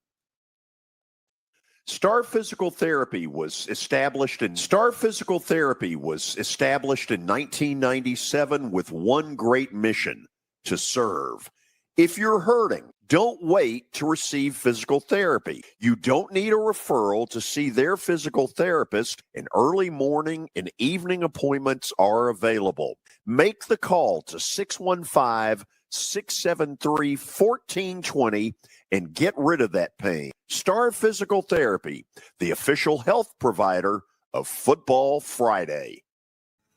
Star Physical Therapy was established in 1997 with one great mission: to serve. If you're hurting, don't wait to receive physical therapy. You don't need a referral to see their physical therapist, and early morning and evening appointments are available. Make the call to 615-673-1420 and get rid of that pain. Star Physical Therapy, the official health provider of Football Friday.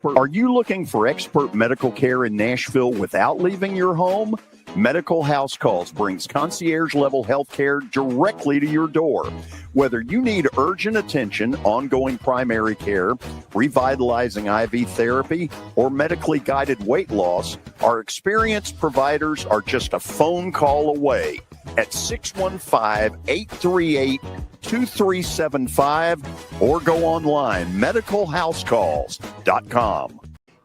Are you looking for expert medical care in Nashville without leaving your home? Medical House Calls brings concierge-level health care directly to your door. Whether you need urgent attention, ongoing primary care, revitalizing IV therapy, or medically guided weight loss, our experienced providers are just a phone call away at 615-838-2375 or go online, medicalhousecalls.com.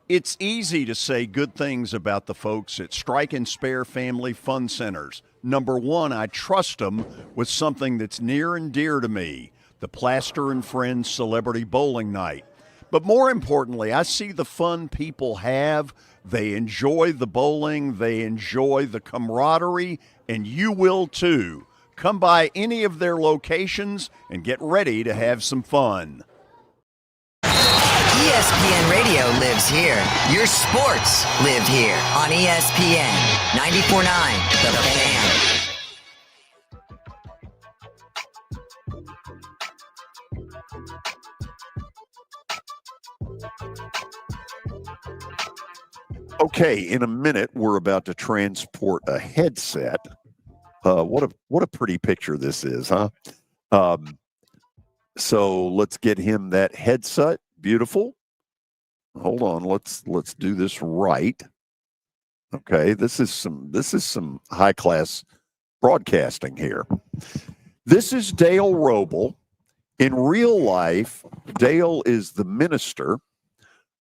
It's easy to say good things about the folks at Strike and Spare Family Fun Centers. Number one, I trust them with something that's near and dear to me, the Plaster and Friends Celebrity Bowling Night. But more importantly, I see the fun people have. They enjoy the bowling, they enjoy the camaraderie, and you will too. Come by any of their locations and get ready to have some fun. ESPN Radio lives here. Your sports live here on ESPN 94.9 The Fan. Okay, in a minute, we're about to transport a headset. What a pretty picture this is, huh? So let's get him that headset. Beautiful. Hold on, let's do this right. Okay, this is some high class broadcasting here. This is Dale Roble. In real life, Dale is the minister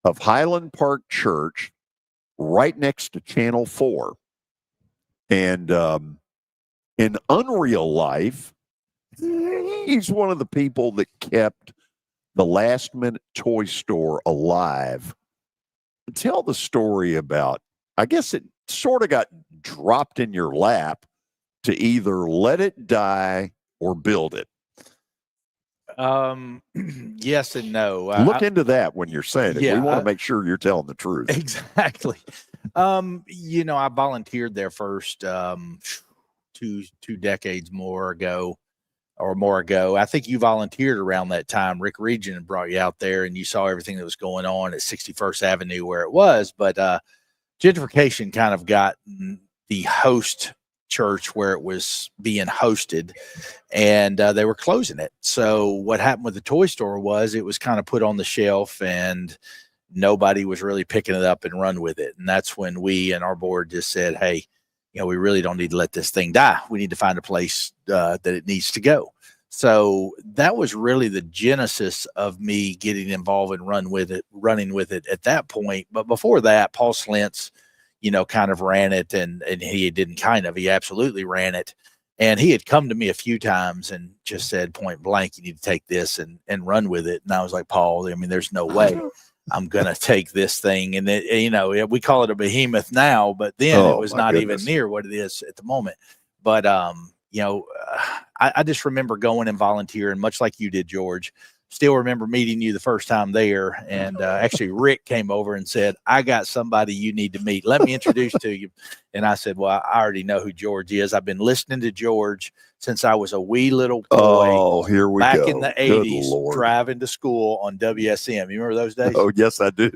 of Highland Park Church, right next to Channel 4. And in unreal life, he's one of the people that kept the Last Minute Toy Store alive. Tell the story about, I guess it sort of got dropped in your lap to either let it die or build it. Yes and no. Look into that when you're saying it. Yeah, we want to make sure you're telling the truth. Exactly. I volunteered there first two decades more ago. I think you volunteered around that time. Rick Region brought you out there and you saw everything that was going on at 61st Avenue where it was. But gentrification kind of got the host church where it was being hosted, and they were closing it. So what happened with the toy store was it was kind of put on the shelf and nobody was really picking it up and run with it. And that's when we and our board just said, hey, we really don't need to let this thing die. We need to find a place that it needs to go. So that was really the genesis of me getting involved and running with it at that point. But before that, Paul Slintz, kind of ran it, and he absolutely ran it. And he had come to me a few times and just said point blank, you need to take this and run with it. And I was like, Paul, there's no way I'm going to take this thing. And we call it a behemoth now, but then it was not even near what it is at the moment. But, I just remember going and volunteering, much like you did, George. Still remember meeting you the first time there. And actually, Rick came over and said, I got somebody you need to meet. Let me introduce to you. And I said, well, I already know who George is. I've been listening to George since I was a wee little boy. Oh, here we back go. In the 80s, driving to school on WSM. You remember those days? Oh, yes, I do.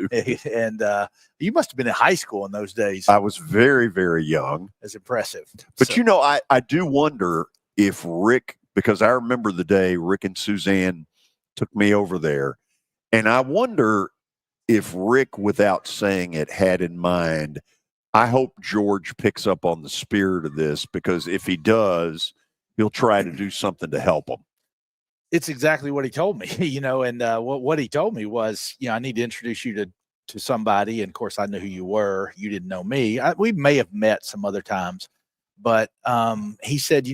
And you must have been in high school in those days. I was very, very young. That's impressive. But, I do wonder if Rick, because I remember the day Rick and Suzanne took me over there, and I wonder if Rick, without saying it, had in mind, I hope George picks up on the spirit of this, because if he does, he'll try to do something to help him. It's exactly what he told me, and what he told me was, I need to introduce you to somebody. And of course I knew who you were. You didn't know me. We may have met some other times, but he said,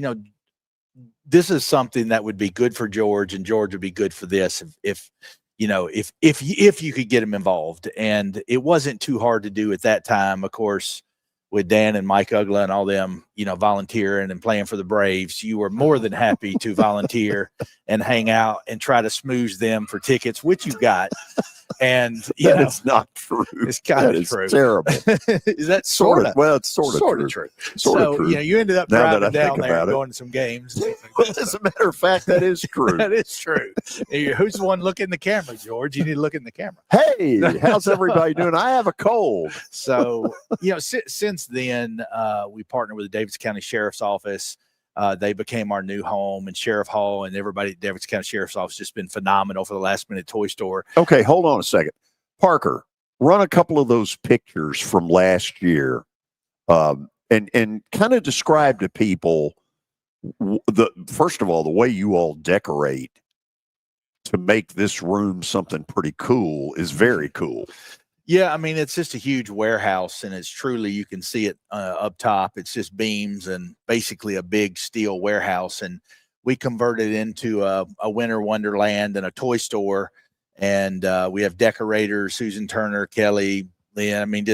this is something that would be good for George, and George would be good for this if you could get him involved. And it wasn't too hard to do at that time, of course, with Dan and Mike Ugla and all them, volunteering and playing for the Braves. You were more than happy to volunteer and hang out and try to smooze them for tickets, which you got. And it's not true. It's kind of true. Terrible. Is that sort of? Well, it's sort of true. Sort of true. You ended up driving down there and it. going to some games. Well, as a matter of fact, that is true. That is true. Who's the one looking in the camera, George? You need to look in the camera. Hey, how's everybody doing? I have a cold. So, since then, we partnered with the Davidson County Sheriff's Office. They became our new home, and Sheriff Hall and everybody at Davidson County Sheriff's Office just been phenomenal for the last minute toy store. Okay, hold on a second. Parker, run a couple of those pictures from last year and kind of describe to people first of all, the way you all decorate to make this room something pretty cool is very cool. Yeah, I mean, it's just a huge warehouse, and it's truly, you can see it up top. It's just beams and basically a big steel warehouse. And we converted it into a winter wonderland and a toy store. And we have decorators, Susan Turner, Kelly, Leah. I mean,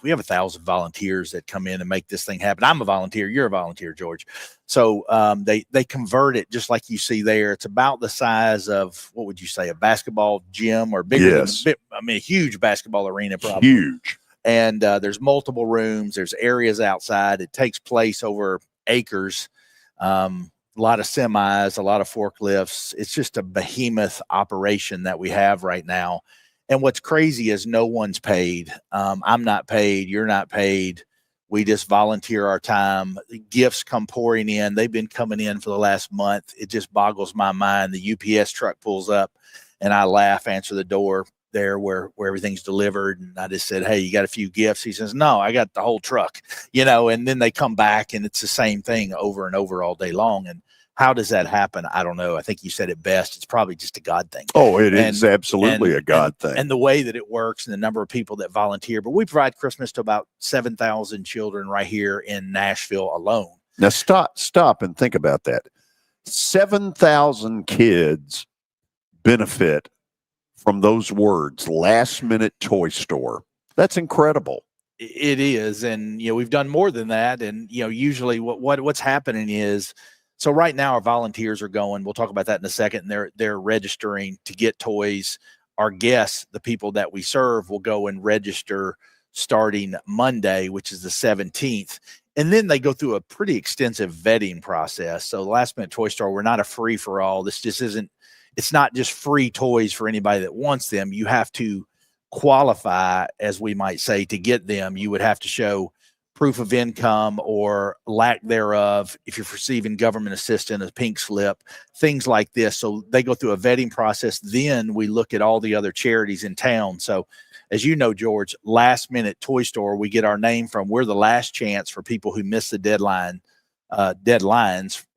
we have 1,000 volunteers that come in and make this thing happen. I'm a volunteer. You're a volunteer, George. So they convert it just like you see there. It's about the size of, what would you say, a basketball gym or bigger? Yes. A huge basketball arena, probably. Huge. And there's multiple rooms. There's areas outside. It takes place over acres. A lot of semis, a lot of forklifts. It's just a behemoth operation that we have right now. And what's crazy is no one's paid. I'm not paid. You're not paid. We just volunteer our time. Gifts come pouring in. They've been coming in for the last month. It just boggles my mind. The UPS truck pulls up, and I laugh, answer the door there where everything's delivered. And I just said, hey, you got a few gifts? He says, no, I got the whole truck, and then they come back, and it's the same thing over and over all day long. And how does that happen? I don't know. I think you said it best. It's probably just a God thing. Oh, it is absolutely a God thing. And the way that it works and the number of people that volunteer. But we provide Christmas to about 7,000 children right here in Nashville alone. Now, stop and think about that. 7,000 kids benefit from those words, last-minute toy store. That's incredible. It is. And, we've done more than that. And, usually what's happening is, so right now our volunteers are going, we'll talk about that in a second, and they're registering to get toys. Our guests, the people that we serve, will go and register starting Monday, which is the 17th. And then they go through a pretty extensive vetting process. So the Last Minute Toy Store, we're not a free for all. This just isn't, it's not just free toys for anybody that wants them. You have to qualify, as we might say, to get them. You would have to show proof of income or lack thereof. If you're receiving government assistance, a pink slip, things like this. So they go through a vetting process. Then we look at all the other charities in town. So as you know, George, Last Minute Toy Store, we get our name from. We're the last chance for people who miss the deadlines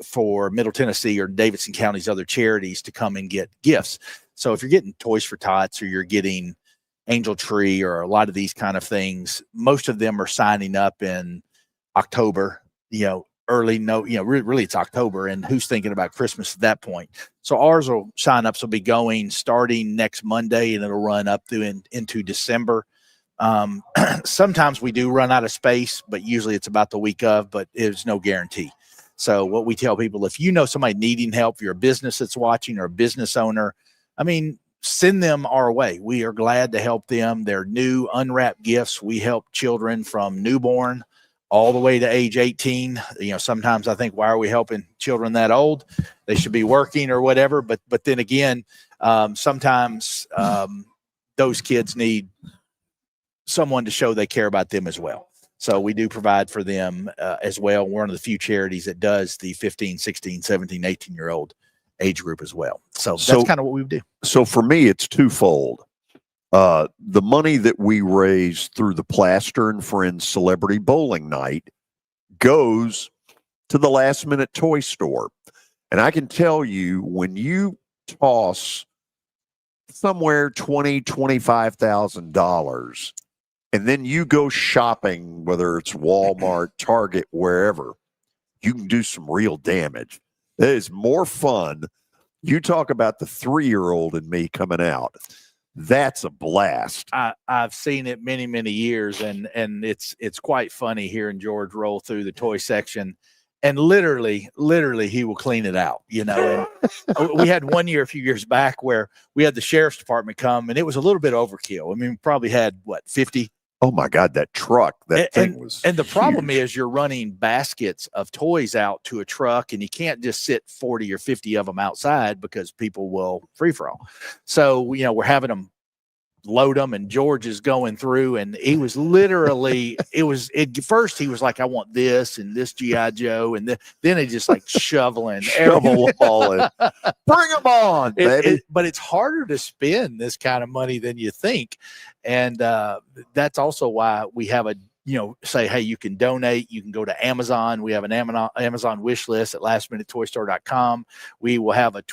for Middle Tennessee or Davidson County's other charities to come and get gifts. So if you're getting Toys for Tots or you're getting Angel Tree or a lot of these kind of things, most of them are signing up in October, really it's October, and who's thinking about Christmas at that point? So ours will sign-ups will be going starting next Monday, and it'll run up through into December. Sometimes we do run out of space, but usually it's about the week of, but there's no guarantee. So what we tell people, if you know somebody needing help, you're a business that's watching or a business owner, send them our way. We are glad to help them. They're new unwrapped gifts. We help children from newborn all the way to age 18. Sometimes I think, why are we helping children that old? They should be working or whatever. But then again, sometimes those kids need someone to show they care about them as well. So we do provide for them as well. We're one of the few charities that does the 15, 16, 17, 18-year-old age group as well. So that's kind of what we do. So for me, it's twofold. The money that we raise through the Plaster and Friends Celebrity Bowling Night goes to the Last Minute Toy Store. And I can tell you, when you toss somewhere $20,000, $25,000, and then you go shopping, whether it's Walmart, Target, wherever, you can do some real damage. It is more fun. You talk about the 3-year-old in me coming out. That's a blast. I've seen it many, many years, and it's quite funny hearing George roll through the toy section, and literally he will clean it out, And we had one year a few years back where we had the sheriff's department come, and it was a little bit overkill. I mean, we probably had 50. Oh my God, that truck, thing was. And the problem huge. is you're running baskets of toys out to a truck, and you can't just sit 40 or 50 of them outside because people will free for all. So, we're having them load them, and George is going through, and he was literally, first he was like, I want this and this G.I. Joe, and then he just like shoveling Shovel all in. Bring them on, baby. But it's harder to spend this kind of money than you think. And that's also why we have say, hey, you can donate. You can go to Amazon. We have an Amazon wish list at lastminutetoystore.com. We will have a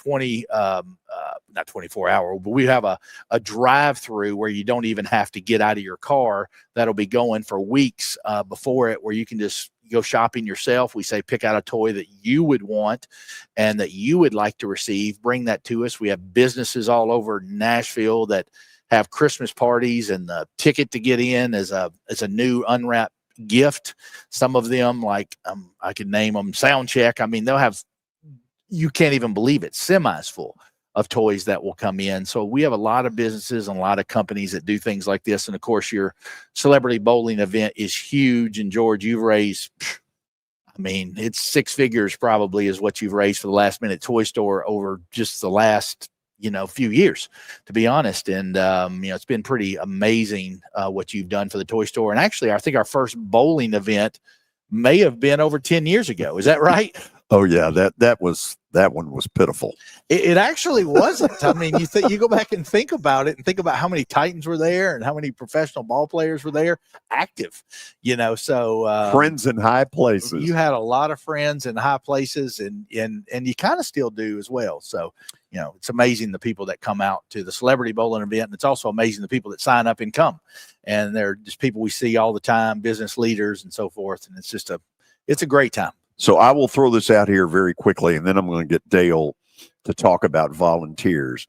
not 24 hour, but we have a drive-through where you don't even have to get out of your car. That'll be going for weeks before it, where you can just go shopping yourself. We say, pick out a toy that you would want and that you would like to receive. Bring that to us. We have businesses all over Nashville that have Christmas parties, and the ticket to get in as a new unwrapped gift. Some of them, like I could name them, Sound Check. I mean, they'll have, you can't even believe it, semis full of toys that will come in. So we have a lot of businesses and a lot of companies that do things like this. And of course, your celebrity bowling event is huge. And George, you've raised, it's 6 figures probably is what you've raised for the Last Minute Toy Store over just the last few years, to be honest. And, it's been pretty amazing what you've done for the toy store. And actually, I think our first bowling event may have been over 10 years ago. Is that right? Oh yeah. That one was pitiful. It actually wasn't. I mean, you go back and think about it, and think about how many Titans were there and how many professional ball players were there active, so friends in high places. You had a lot of friends in high places, and you kind of still do as well. So, it's amazing the people that come out to the celebrity bowling event. And it's also amazing the people that sign up and come, and they're just people we see all the time, business leaders and so forth. And it's a great time. So I will throw this out here very quickly, and then I'm going to get Dale to talk about volunteers.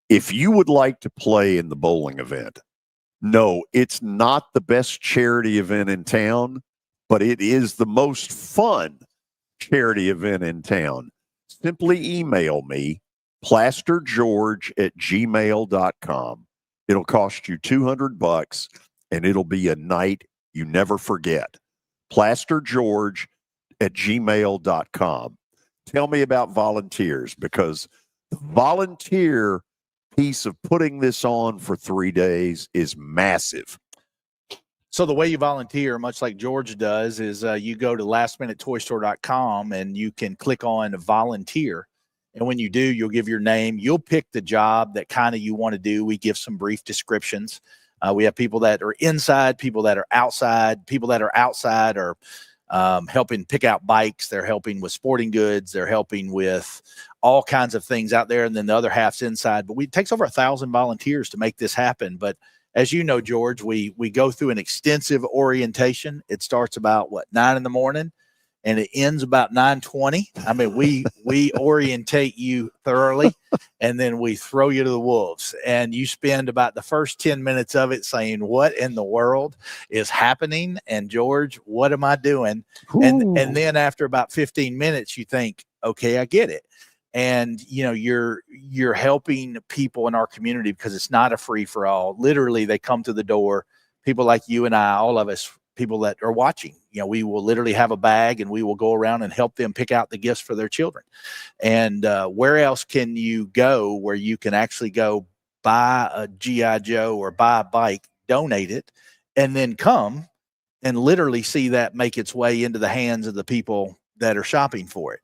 If you would like to play in the bowling event, no, it's not the best charity event in town, but it is the most fun charity event in town. Simply email me, plastergeorge@gmail.com. It'll cost you $200, and it'll be a night you never forget. plastergeorge@gmail.com. Tell me about volunteers, because the volunteer piece of putting this on for 3 days is massive. So the way you volunteer, much like George does, is you go to lastminutetoystore.com and you can click on volunteer. And when you do, you'll give your name. You'll pick the job that kind of you want to do. We give some brief descriptions. We have people that are inside, people that are outside. People that are outside are helping pick out bikes. They're helping with sporting goods. They're helping with all kinds of things out there. And then the other half's inside. But it takes over 1,000 volunteers to make this happen. But as you know, George, we go through an extensive orientation. It starts about 9 in the morning, and it ends about 9:20. I mean, we orientate you thoroughly, and then we throw you to the wolves. And you spend about the first 10 minutes of it saying, what in the world is happening? And George, what am I doing? And then after about 15 minutes, you think, okay, I get it. And, you're helping people in our community, because it's not a free for all. Literally, they come to the door, people like you and I, all of us, people that are watching, we will literally have a bag, and we will go around and help them pick out the gifts for their children. And where else can you go where you can actually go buy a G.I. Joe or buy a bike, donate it, and then come and literally see that make its way into the hands of the people that are shopping for it?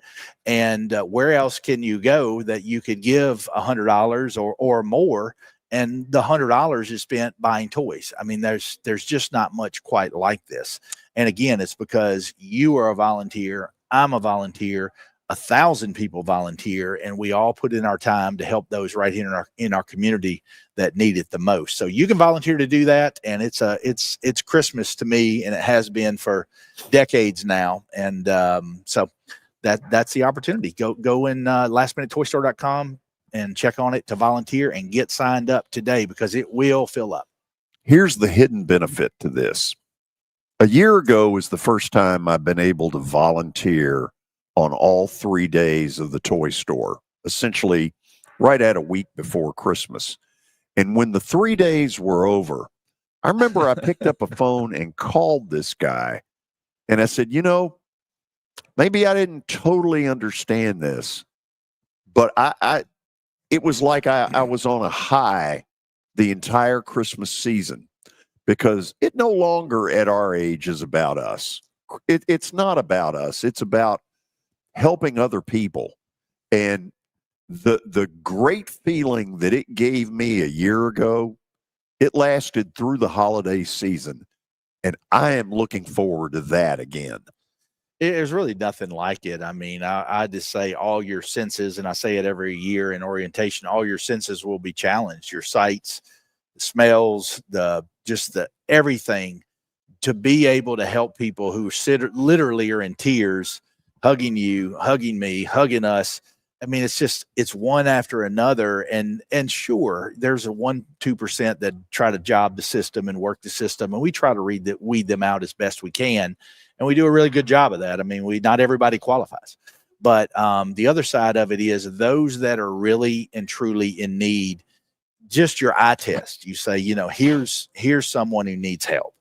And where else can you go that you could give $100 or more, and the $100 is spent buying toys? I mean, there's just not much quite like this. And again, it's because you are a volunteer, I'm a volunteer, 1,000 people volunteer, and we all put in our time to help those right here in our community that need it the most. So you can volunteer to do that, and it's Christmas to me, and it has been for decades now. And so that's the opportunity. Go in lastminutetoystore.com and check on it to volunteer and get signed up today, because it will fill up. Here's the hidden benefit to this. A year ago was the first time I've been able to volunteer on all 3 days of the toy store, essentially right at a week before Christmas. And when the 3 days were over, I remember I picked up a phone and called this guy, and I said, maybe I didn't totally understand this, but it was like I was on a high the entire Christmas season, because it no longer at our age is about us. It's not about us. It's about helping other people. And the great feeling that it gave me a year ago, it lasted through the holiday season. And I am looking forward to that again. There's really nothing like it. I mean, I just say all your senses, and I say it every year in orientation, all your senses will be challenged. Your sights, the smells, the everything, to be able to help people who literally are in tears, hugging you, hugging me, hugging us. I mean, it's one after another. And sure, there's a 1-2% that try to job the system and work the system. And we try to weed them out as best we can. And we do a really good job of that. I mean, not everybody qualifies, but the other side of it is those that are really and truly in need, just your eye test. You say, here's someone who needs help.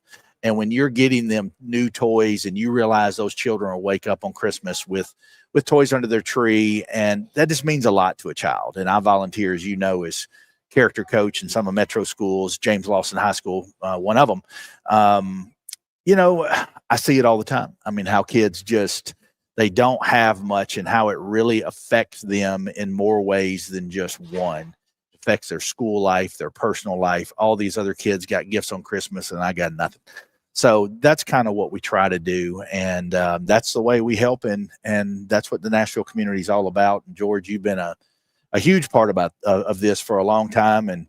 And when you're getting them new toys and you realize those children will wake up on Christmas with toys under their tree, and that just means a lot to a child. And I volunteer, as as character coach in some of Metro schools, James Lawson High School, one of them. I see it all the time. I mean, how kids they don't have much, and how it really affects them in more ways than just one. It affects their school life, their personal life. All these other kids got gifts on Christmas and I got nothing. So that's kind of what we try to do. And that's the way we help. And that's what the Nashville community is all about. And George, you've been a huge part of this for a long time. And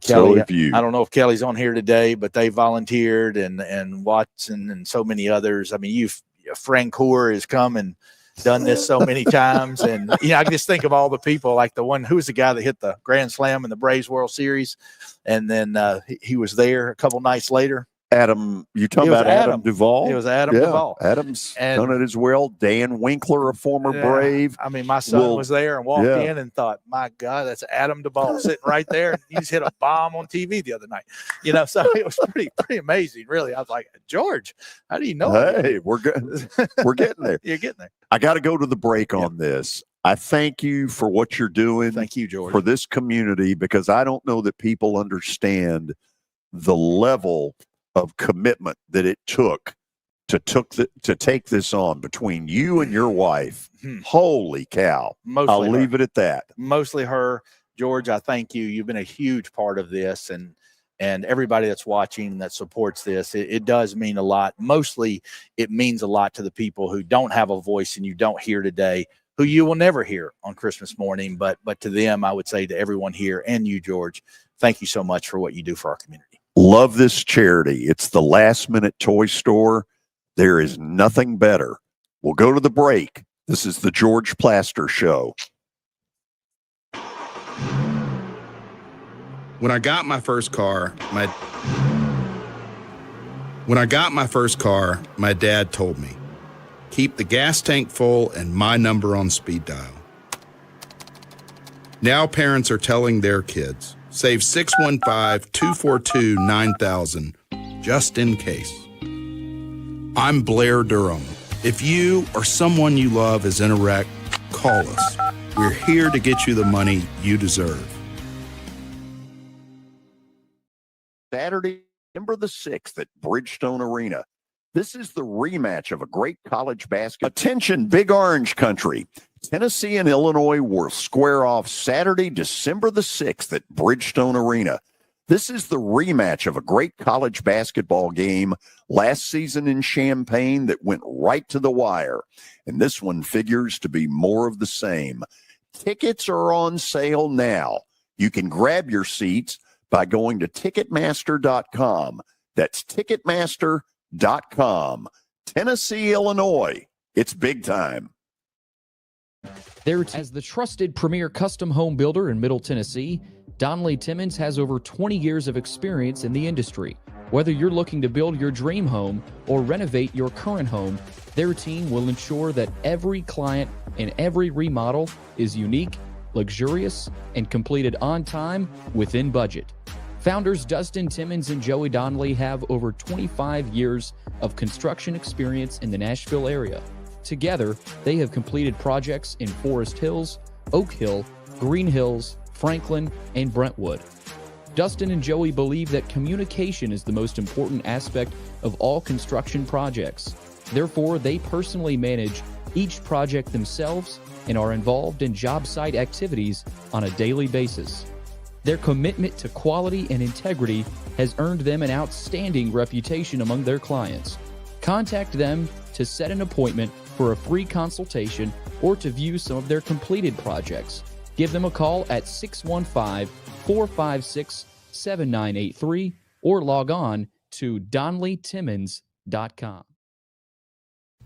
Kelly, I don't know if Kelly's on here today, but they volunteered, and Watson and so many others. I mean, Francoeur has come and done this so many times. And, I can just think of all the people, like the one, who was the guy that hit the Grand Slam in the Braves World Series. And then he was there a couple nights later. Adam, you talking about Adam Duvall? It was Adam Duvall. Adam's done it as well. Dan Winkler, a former Brave. I mean, my son was there and walked in and thought, my God, that's Adam Duvall sitting right there. He just hit a bomb on TV the other night. So it was pretty amazing, really. I was like, George, how do you know? Hey, we're good. We're getting there. You're getting there. I got to go to the break on this. I thank you for what you're doing. Thank you, George. For this community, because I don't know that people understand the level of commitment that it took to take this on between you and your wife. Holy cow. I'll leave it at that. Mostly her. George, I thank you. You've been a huge part of this, and everybody that's watching that supports this. It does mean a lot. Mostly it means a lot to the people who don't have a voice and you don't hear today, who you will never hear on Christmas morning. But to them, I would say, to everyone here and you, George, thank you so much for what you do for our community. Love this charity. It's the Last Minute Toy Store. There is nothing better. We'll go to the break. This is the George Plaster Show. When I got my first car, my dad told me, keep the gas tank full and my number on speed dial. Now parents are telling their kids, save 615-242-9000 just in case. I'm Blair Durham. If you or someone you love is in a wreck, call us. We're here to get you the money you deserve. Saturday, December the 6th at Bridgestone Arena. This is the rematch of a great college basketball. Attention, Big Orange Country. Tennessee and Illinois will square off Saturday, December the 6th at Bridgestone Arena. This is the rematch of a great college basketball game last season in Champaign that went right to the wire. And this one figures to be more of the same. Tickets are on sale now. You can grab your seats by going to Ticketmaster.com. That's Ticketmaster.com. Tennessee, Illinois. It's big time. As the trusted premier custom home builder in Middle Tennessee, Donnelly Timmons has over 20 years of experience in the industry. Whether you're looking to build your dream home or renovate your current home, their team will ensure that every client and every remodel is unique, luxurious, and completed on time within budget. Founders Dustin Timmons and Joey Donnelly have over 25 years of construction experience in the Nashville area. Together, they have completed projects in Forest Hills, Oak Hill, Green Hills, Franklin, and Brentwood. Dustin and Joey believe that communication is the most important aspect of all construction projects. Therefore, they personally manage each project themselves and are involved in job site activities on a daily basis. Their commitment to quality and integrity has earned them an outstanding reputation among their clients. Contact them to set an appointment for a free consultation or to view some of their completed projects. Give them a call at 615-456-7983 or log on to DonnellyTimmons.com.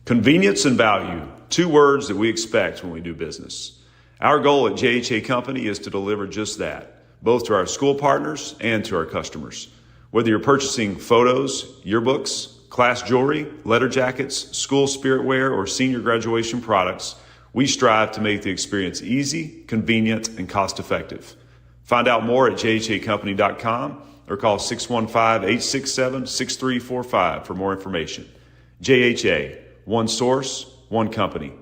Convenience and value, two words that we expect when we do business. Our goal at JHA Company is to deliver just that, both to our school partners and to our customers. Whether you're purchasing photos, yearbooks, class jewelry, letter jackets, school spirit wear, or senior graduation products, we strive to make the experience easy, convenient, and cost-effective. Find out more at jhacompany.com or call 615-867-6345 for more information. JHA, one source, one company.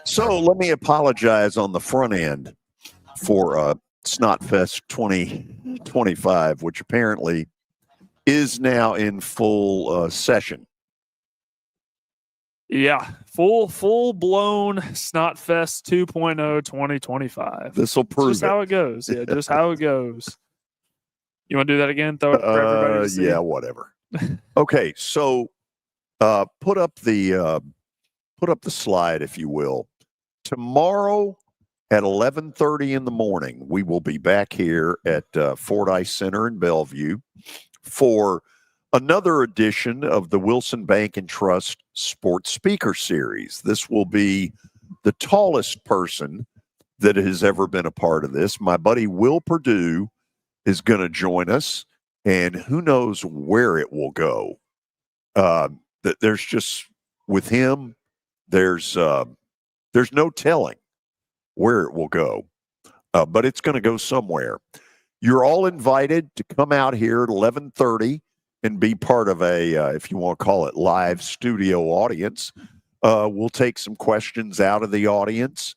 So let me apologize on the front end for Snotfest 2025, which apparently is now in full session. Yeah, full blown Snotfest 2.0 2025. This will prove just how it goes. Yeah, just how it goes. You want to do that again? Throw it for everybody to see? Yeah, whatever. Okay, so put up the slide, if you will. Tomorrow at 11:30 in the morning, we will be back here at Fordyce Center in Bellevue for another edition of the Wilson Bank and Trust Sports Speaker Series. This will be the tallest person that has ever been a part of this. My buddy Will Perdue is going to join us, and who knows where it will go. There's just, with him, there's no telling where it will go, but it's going to go somewhere. You're all invited to come out here at 11:30 and be part of a, if you want to call it, live studio audience. We'll take some questions out of the audience.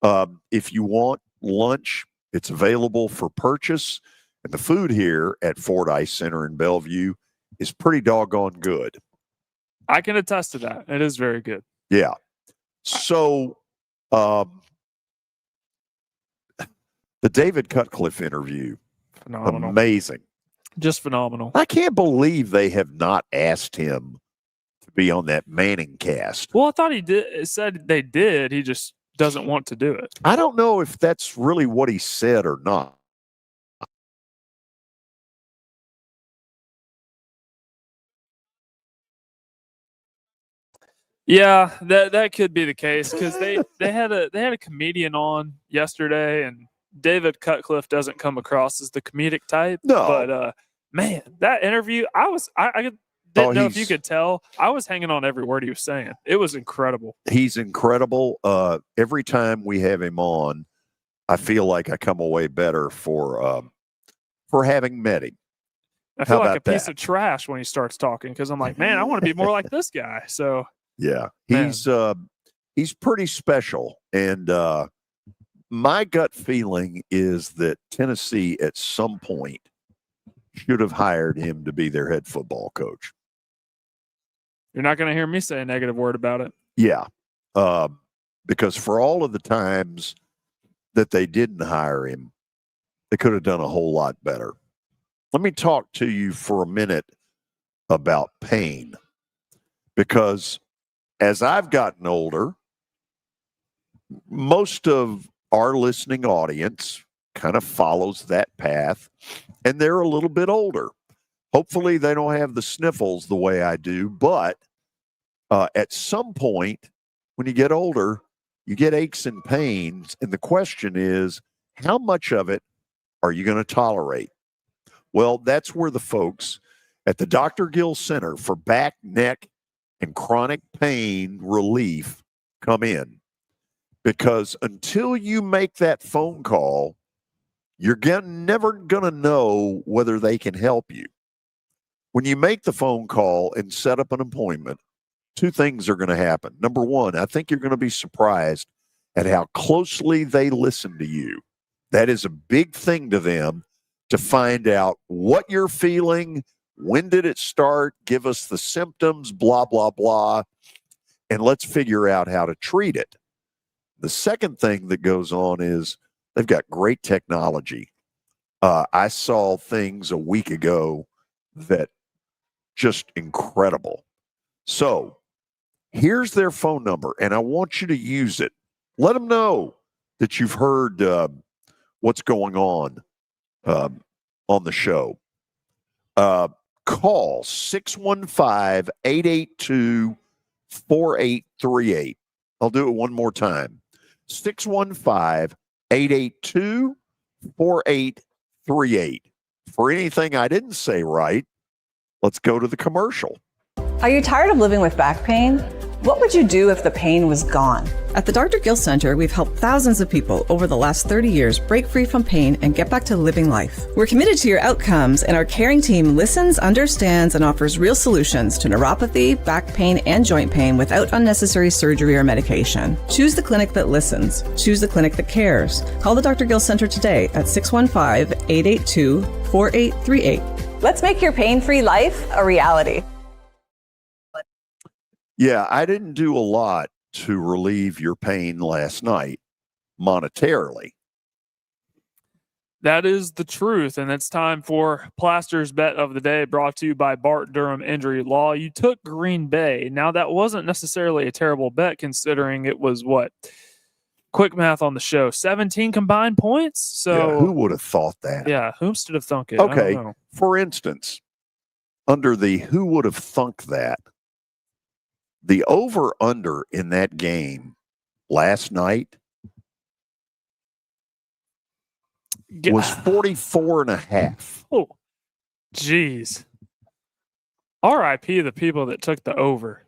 If you want lunch, it's available for purchase. And the food here at Fordyce Center in Bellevue is pretty doggone good. I can attest to that. It is very good. Yeah. So the David Cutcliffe interview, phenomenal. Amazing. Just phenomenal. I can't believe they have not asked him to be on that Manning cast. Well, I thought he did. It said they did. He just doesn't want to do it. I don't know if that's really what he said or not. Yeah, that could be the case because they had a comedian on yesterday, and David Cutcliffe doesn't come across as the comedic type. No, but man, that interview, I didn't know if you could tell. I was hanging on every word he was saying. It was incredible. He's incredible. Every time we have him on, I feel like I come away better for having met him. I feel like a piece of trash when he starts talking because I'm like, man, I want to be more like this guy. So. Yeah, he's pretty special, and my gut feeling is that Tennessee at some point should have hired him to be their head football coach. You're not going to hear me say a negative word about it. Yeah, because for all of the times that they didn't hire him, they could have done a whole lot better. Let me talk to you for a minute about pain, because as I've gotten older, most of our listening audience kind of follows that path. and they're a little bit older. Hopefully they don't have the sniffles the way I do, but at some point when you get older, you get aches and pains, and the question is, how much of it are you going to tolerate? Well, that's where the folks at the Dr. Gill Center for Back, Neck, and Chronic Pain Relief come in. Because until you make that phone call, you're never going to know whether they can help you. When you make the phone call and set up an appointment, two things are going to happen. Number one, I think you're going to be surprised at how closely they listen to you. That is a big thing to them, to find out what you're feeling, when did it start, give us the symptoms, blah, blah, blah, and let's figure out how to treat it. The second thing that goes on is they've got great technology. I saw things a week ago that just incredible. So here's their phone number, and I want you to use it. Let them know that you've heard what's going on the show. Call 615-882-4838. I'll do it one more time. 615-882-4838. For anything I didn't say right, let's go to the commercial. Are you tired of living with back pain? What would you do if the pain was gone? At the Dr. Gill Center, we've helped thousands of people over the last 30 years break free from pain and get back to living life. We're committed to your outcomes, and our caring team listens, understands, and offers real solutions to neuropathy, back pain, and joint pain without unnecessary surgery or medication. Choose the clinic that listens. Choose the clinic that cares. Call the Dr. Gill Center today at 615-882-4838. Let's make your pain-free life a reality. Yeah, I didn't do a lot to relieve your pain last night monetarily. That is the truth, and it's time for Plaster's Bet of the Day, brought to you by Bart Durham Injury Law. You took Green Bay. Now, that wasn't necessarily a terrible bet, considering it was what? Quick math on the show, 17 combined points. So yeah, who would have thought that? Yeah, whomst have thunk it? Okay, I don't know. For instance, under the who would have thunk that, the over-under in that game last night was 44.5. Oh, geez. R.I.P. the people that took the over.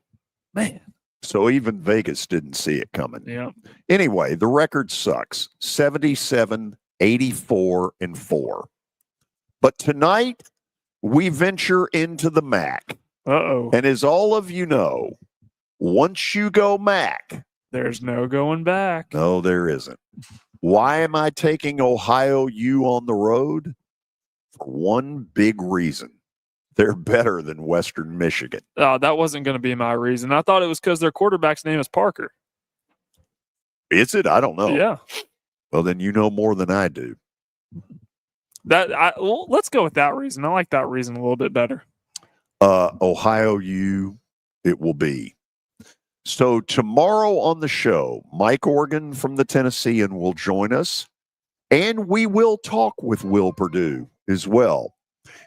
Man. So even Vegas didn't see it coming. Yeah. Anyway, the record sucks. 77, 84, and 4. But tonight, we venture into the MAC. Uh-oh. And as all of you know, once you go MAC, there's no going back. No, there isn't. Why am I taking Ohio U on the road? For one big reason. They're better than Western Michigan. That wasn't going to be my reason. I thought it was because their quarterback's name is Parker. Is it? I don't know. Yeah. Well, then you know more than I do. Well, let's go with that reason. I like that reason a little bit better. Ohio U, it will be. So tomorrow on the show, Mike Organ from the Tennessean will join us, and we will talk with Will Perdue as well.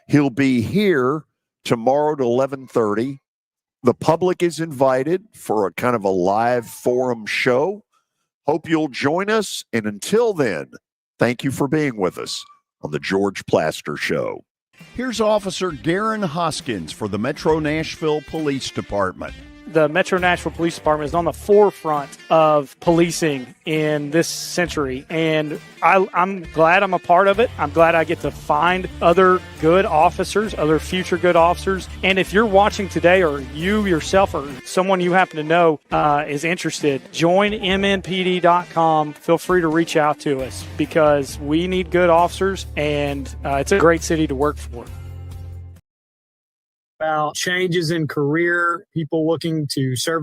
He'll be here tomorrow to 11:30. The public is invited for a kind of a live forum show. Hope you'll join us, and until then, thank you for being with us on the George Plaster Show. Here's Officer Garen Hoskins for the Metro Nashville Police Department. The Metro Nashville Police Department is on the forefront of policing in this century, and I'm glad I'm a part of it. I'm glad I get to find other good officers, other future good officers. And if you're watching today, or you yourself or someone you happen to know is interested, join MNPD.com. Feel free to reach out to us, because we need good officers, and it's a great city to work for. About changes in career, people looking to serve